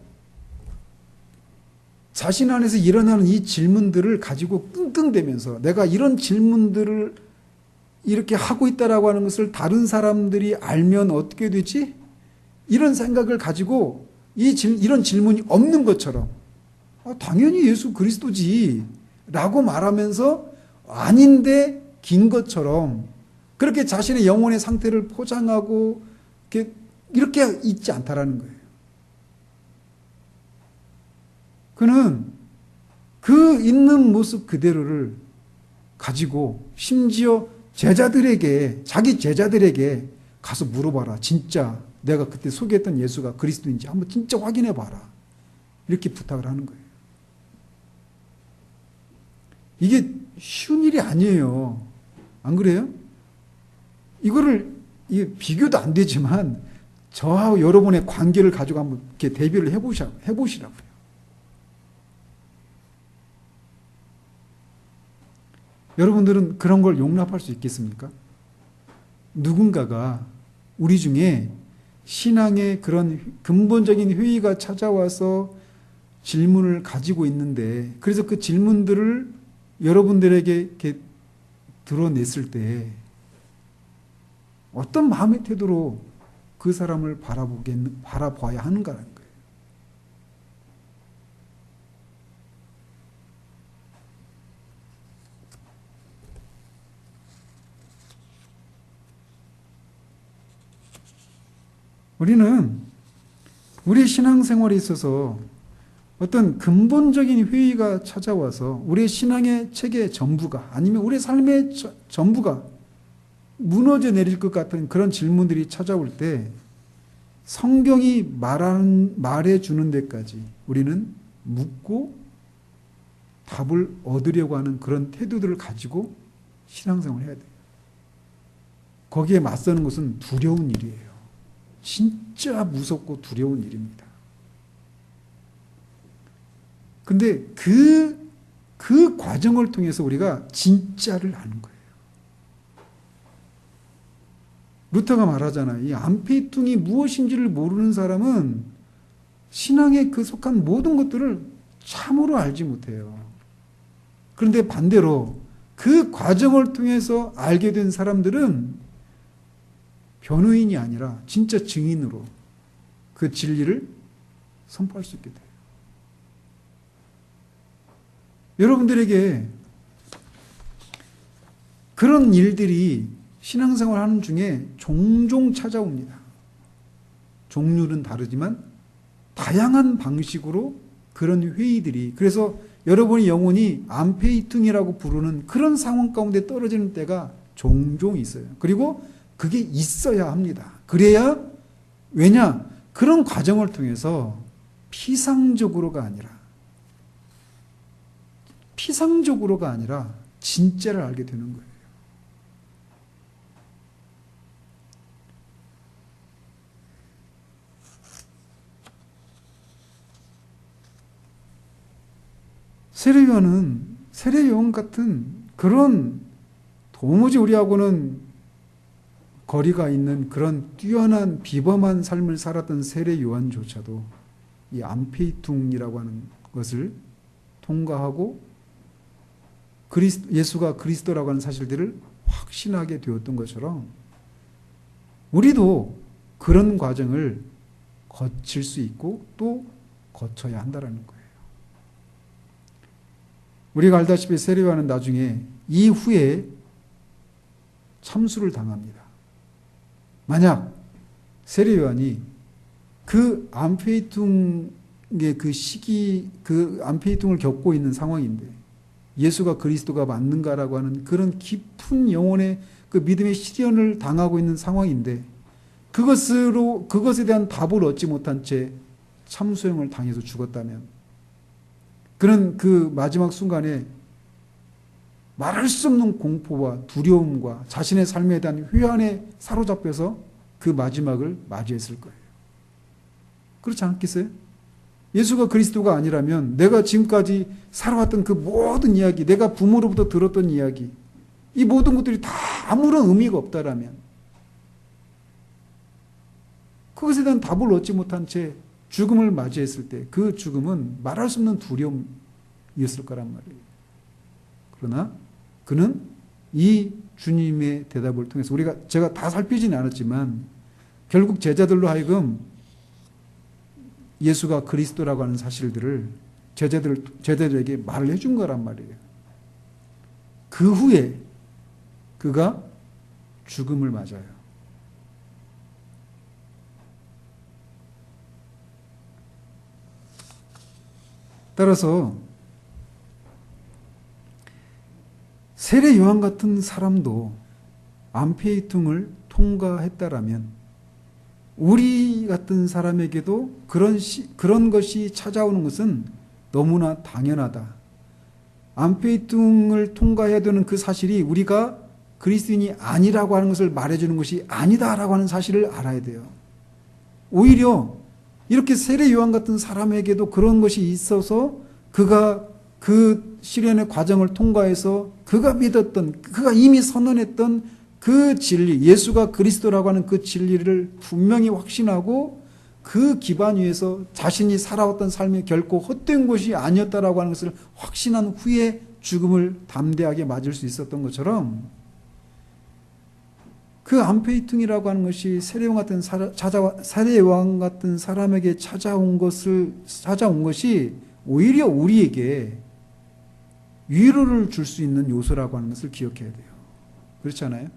자신 안에서 일어나는 이 질문들을 가지고 끙끙대면서 내가 이런 질문들을 이렇게 하고 있다라고 하는 것을 다른 사람들이 알면 어떻게 되지? 이런 생각을 가지고 이런 질문이 없는 것처럼 당연히 예수 그리스도지 라고 말하면서 아닌데 긴 것처럼 그렇게 자신의 영혼의 상태를 포장하고 이렇게 있지 않다라는 거예요. 그는 그 있는 모습 그대로를 가지고 심지어 자기 제자들에게 가서 물어봐라. 진짜 내가 그때 소개했던 예수가 그리스도인지 한번 진짜 확인해 봐라. 이렇게 부탁을 하는 거예요. 이게 쉬운 일이 아니에요. 안 그래요? 이게 비교도 안 되지만 저하고 여러분의 관계를 가지고 한번 이렇게 대비를 해보시라고요. 여러분들은 그런 걸 용납할 수 있겠습니까? 누군가가 우리 중에 신앙의 그런 근본적인 회의가 찾아와서 질문을 가지고 있는데 그래서 그 질문들을 여러분들에게 이렇게 드러냈을 때 어떤 마음의 태도로 그 사람을 바라봐야 하는가라는 거예요. 우리는 우리 신앙생활에 있어서 어떤 근본적인 회의가 찾아와서 우리의 신앙의 체계 전부가 아니면 우리의 삶의 전부가 무너져 내릴 것 같은 그런 질문들이 찾아올 때 성경이 말해주는 데까지 우리는 묻고 답을 얻으려고 하는 그런 태도들을 가지고 신앙생활을 해야 돼요. 거기에 맞서는 것은 두려운 일이에요. 진짜 무섭고 두려운 일입니다. 근데 그 과정을 통해서 우리가 진짜를 아는 거예요. 루터가 말하잖아요. 이 안페이퉁이 무엇인지를 모르는 사람은 신앙에 그 속한 모든 것들을 참으로 알지 못해요. 그런데 반대로 그 과정을 통해서 알게 된 사람들은 변호인이 아니라 진짜 증인으로 그 진리를 선포할 수 있게 돼요. 여러분들에게 그런 일들이 신앙생활 하는 중에 종종 찾아옵니다. 종류는 다르지만 다양한 방식으로 그런 회의들이 그래서 여러분의 영혼이 안페이퉁이라고 부르는 그런 상황 가운데 떨어지는 때가 종종 있어요. 그리고 그게 있어야 합니다. 그래야 왜냐? 그런 과정을 통해서 피상적으로가 아니라 진짜를 알게 되는 거예요. 세례요한 같은 그런 도무지 우리하고는 거리가 있는 그런 뛰어난 비범한 삶을 살았던 세례요한조차도 이 안페이퉁이라고 하는 것을 통과하고 예수가 그리스도라고 하는 사실들을 확신하게 되었던 것처럼 우리도 그런 과정을 거칠 수 있고 또 거쳐야 한다는 거예요. 우리가 알다시피 세례요한은 나중에 이후에 참수를 당합니다. 만약 세례요한이 그 암페이퉁의 그 시기, 그 암페이퉁을 겪고 있는 상황인데 예수가 그리스도가 맞는가라고 하는 그런 깊은 영혼의 그 믿음의 시련을 당하고 있는 상황인데 그것에 대한 답을 얻지 못한 채 참수형을 당해서 죽었다면 그는 그 마지막 순간에 말할 수 없는 공포와 두려움과 자신의 삶에 대한 회한에 사로잡혀서 그 마지막을 맞이했을 거예요. 그렇지 않겠어요? 예수가 그리스도가 아니라면 내가 지금까지 살아왔던 그 모든 이야기, 내가 부모로부터 들었던 이야기, 이 모든 것들이 다 아무런 의미가 없다라면 그것에 대한 답을 얻지 못한 채 죽음을 맞이했을 때 그 죽음은 말할 수 없는 두려움이었을 거란 말이에요. 그러나 그는 이 주님의 대답을 통해서 제가 다 살피지는 않았지만 결국 제자들로 하여금 예수가 그리스도라고 하는 사실들을 제자들에게 말을 해준 거란 말이에요. 그 후에 그가 죽음을 맞아요. 따라서 세례 요한 같은 사람도 암페이퉁을 통과했다라면 우리 같은 사람에게도 그런 것이 찾아오는 것은 너무나 당연하다. 암페이퉁을 통과해야 되는 그 사실이 우리가 그리스도인이 아니라고 하는 것을 말해주는 것이 아니다라고 하는 사실을 알아야 돼요. 오히려 이렇게 세례 요한 같은 사람에게도 그런 것이 있어서 그가 그 시련의 과정을 통과해서 그가 믿었던, 그가 이미 선언했던 그 진리, 예수가 그리스도라고 하는 그 진리를 분명히 확신하고 그 기반 위에서 자신이 살아왔던 삶이 결코 헛된 것이 아니었다라고 하는 것을 확신한 후에 죽음을 담대하게 맞을 수 있었던 것처럼 그 암페이퉁이라고 하는 것이 세례요한 같은 사람에게 찾아온 것이 오히려 우리에게 위로를 줄 수 있는 요소라고 하는 것을 기억해야 돼요. 그렇지 않아요?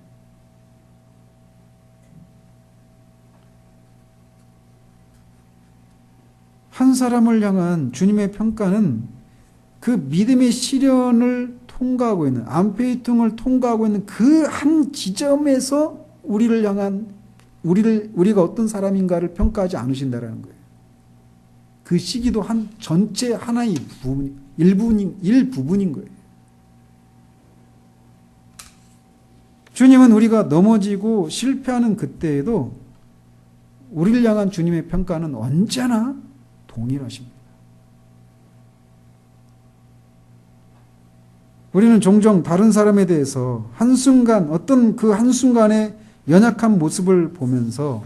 한 사람을 향한 주님의 평가는 그 믿음의 시련을 통과하고 있는, 암페이퉁을 통과하고 있는 그 한 지점에서 우리가 어떤 사람인가를 평가하지 않으신다라는 거예요. 그 시기도 전체 하나의 일부분인 거예요. 주님은 우리가 넘어지고 실패하는 그때에도 우리를 향한 주님의 평가는 언제나 동일하십니다. 우리는 종종 다른 사람에 대해서 어떤 그 한순간의 연약한 모습을 보면서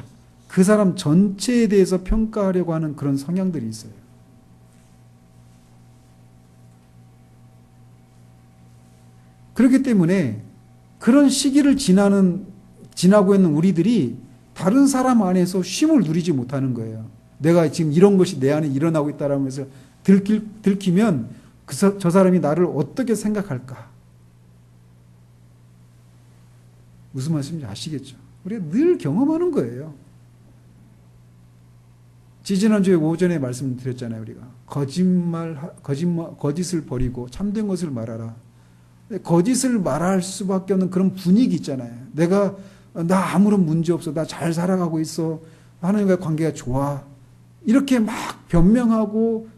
그 사람 전체에 대해서 평가하려고 하는 그런 성향들이 있어요. 그렇기 때문에 그런 시기를 지나고 있는 우리들이 다른 사람 안에서 쉼을 누리지 못하는 거예요. 내가 지금 이런 것이 내 안에 일어나고 있다라는 것을 들키면 저 사람이 나를 어떻게 생각할까? 무슨 말씀인지 아시겠죠? 우리가 늘 경험하는 거예요. 지지난주에 오전에 말씀드렸잖아요. 우리가 거짓을 버리고 참된 것을 말하라. 거짓을 말할 수밖에 없는 그런 분위기 있잖아요. 나 아무런 문제 없어. 나 잘 살아가고 있어. 하나님과의 관계가 좋아. 이렇게 막 변명하고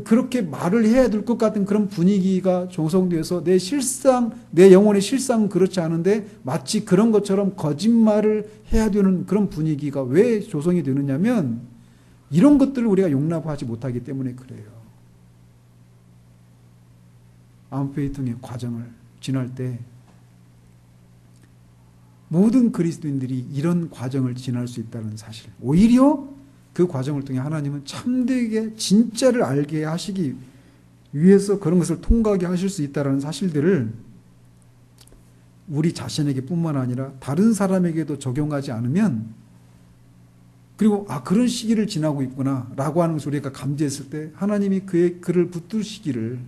그렇게 말을 해야 될 것 같은 그런 분위기가 조성되어서 내 영혼의 실상은 그렇지 않은데 마치 그런 것처럼 거짓말을 해야 되는 그런 분위기가 왜 조성이 되느냐면 이런 것들을 우리가 용납하지 못하기 때문에 그래요. 암페이퉁의 과정을 지날 때 모든 그리스도인들이 이런 과정을 지날 수 있다는 사실, 오히려 그 과정을 통해 하나님은 참되게 진짜를 알게 하시기 위에서 그런 것을 통과하게 하실 수 있다는 사실들을 우리 자신에게 뿐만 아니라 다른 사람에게도 적용하지 않으면, 그리고 그런 시기를 지나고 있구나 라고 하는 것을 우리가 감지했을 때 하나님이 그를 붙드시기를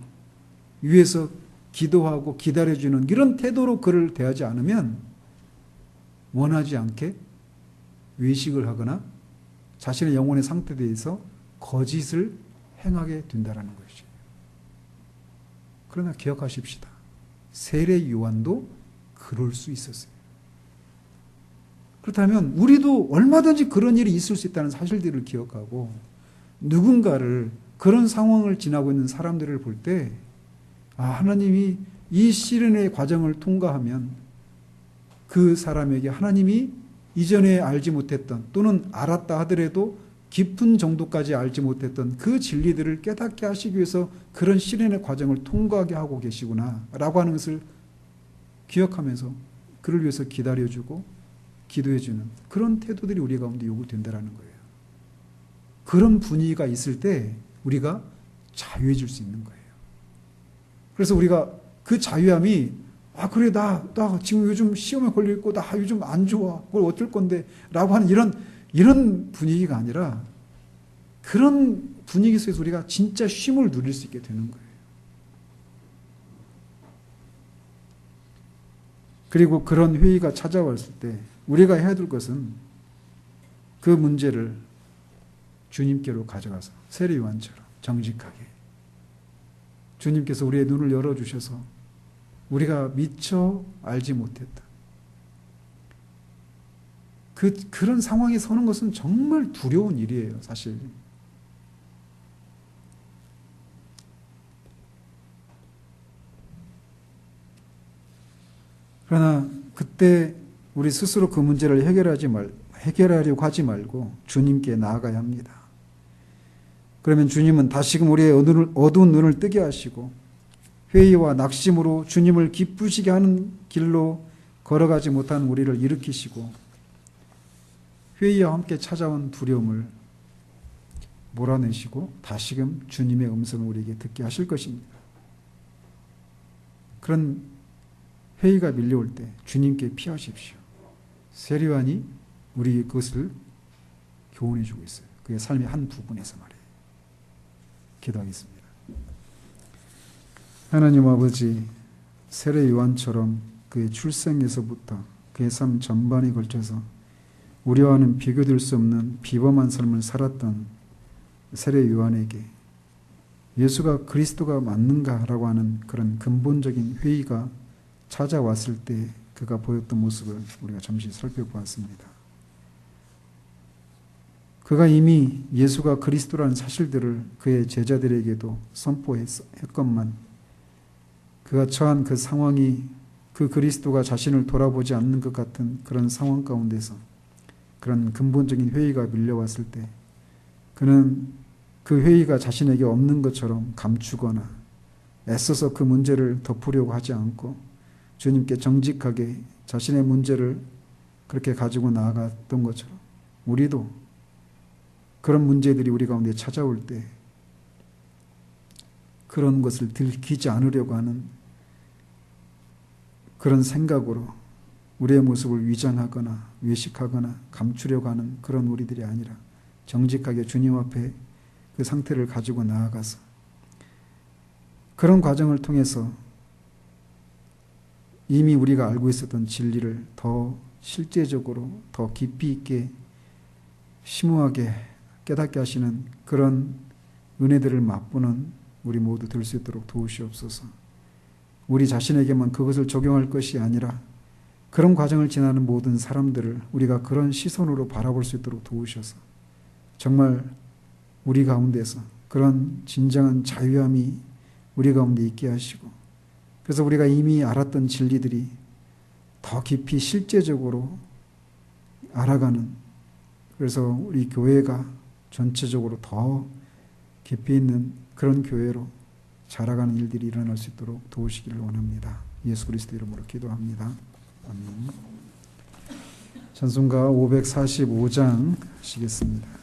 위해서 기도하고 기다려주는 이런 태도로 그를 대하지 않으면 원하지 않게 외식을 하거나 자신의 영혼의 상태에 대해서 거짓을 행하게 된다는 것이에요. 그러나 기억하십시다. 세례 요한도 그럴 수 있었어요. 그렇다면 우리도 얼마든지 그런 일이 있을 수 있다는 사실들을 기억하고 누군가를, 그런 상황을 지나고 있는 사람들을 볼 때 하나님이 이 시련의 과정을 통과하면 그 사람에게 하나님이 이전에 알지 못했던, 또는 알았다 하더라도 깊은 정도까지 알지 못했던 그 진리들을 깨닫게 하시기 위해서 그런 시련의 과정을 통과하게 하고 계시구나 라고 하는 것을 기억하면서 그를 위해서 기다려주고 기도해주는 그런 태도들이 우리 가운데 요구된다는 거예요. 그런 분위기가 있을 때 우리가 자유해질 수 있는 거예요. 그래서 우리가 그 자유함이 그래 나 지금 요즘 시험에 걸려있고 나 요즘 안 좋아 그걸 어떨 건데 라고 하는 이런 분위기가 아니라, 그런 분위기 속에서 우리가 진짜 쉼을 누릴 수 있게 되는 거예요. 그리고 그런 회의가 찾아왔을 때 우리가 해야 될 것은 그 문제를 주님께로 가져가서 세례 요한처럼 정직하게, 주님께서 우리의 눈을 열어주셔서 우리가 미처 알지 못했던 그런 상황에 서는 것은 정말 두려운 일이에요, 사실. 그러나 그때 우리 스스로 그 문제를 해결하려고 하지 말고 주님께 나아가야 합니다. 그러면 주님은 다시금 우리의 어두운 눈을 뜨게 하시고 회의와 낙심으로 주님을 기쁘시게 하는 길로 걸어가지 못한 우리를 일으키시고 회의와 함께 찾아온 두려움을 몰아내시고 다시금 주님의 음성을 우리에게 듣게 하실 것입니다. 그런 회의가 밀려올 때 주님께 피하십시오. 세례 요한이 우리 그것을 교훈해 주고 있어요. 그의 삶의 한 부분에서 말이에요. 기도하겠습니다. 하나님 아버지, 세례 요한처럼 그의 출생에서부터 그의 삶 전반에 걸쳐서 우리와는 비교될 수 없는 비범한 삶을 살았던 세례 요한에게 예수가 그리스도가 맞는가라고 하는 그런 근본적인 회의가 찾아왔을 때 그가 보였던 모습을 우리가 잠시 살펴보았습니다. 그가 이미 예수가 그리스도라는 사실들을 그의 제자들에게도 선포했건만 그가 처한 그 상황이 그 그리스도가 자신을 돌아보지 않는 것 같은 그런 상황 가운데서 그런 근본적인 회의가 밀려왔을 때 그는 그 회의가 자신에게 없는 것처럼 감추거나 애써서 그 문제를 덮으려고 하지 않고 주님께 정직하게 자신의 문제를 그렇게 가지고 나아갔던 것처럼 우리도 그런 문제들이 우리 가운데 찾아올 때 그런 것을 들키지 않으려고 하는 그런 생각으로 우리의 모습을 위장하거나 외식하거나 감추려고 하는 그런 우리들이 아니라 정직하게 주님 앞에 그 상태를 가지고 나아가서 그런 과정을 통해서 이미 우리가 알고 있었던 진리를 더 실제적으로 더 깊이 있게 심오하게 깨닫게 하시는 그런 은혜들을 맛보는 우리 모두 될 수 있도록 도우시옵소서. 우리 자신에게만 그것을 적용할 것이 아니라 그런 과정을 지나는 모든 사람들을 우리가 그런 시선으로 바라볼 수 있도록 도우셔서 정말 우리 가운데서 그런 진정한 자유함이 우리 가운데 있게 하시고 그래서 우리가 이미 알았던 진리들이 더 깊이 실제적으로 알아가는, 그래서 우리 교회가 전체적으로 더 깊이 있는 그런 교회로 자라가는 일들이 일어날 수 있도록 도우시기를 원합니다. 예수 그리스도 이름으로 기도합니다. 아멘. 찬송가 545장 하시겠습니다.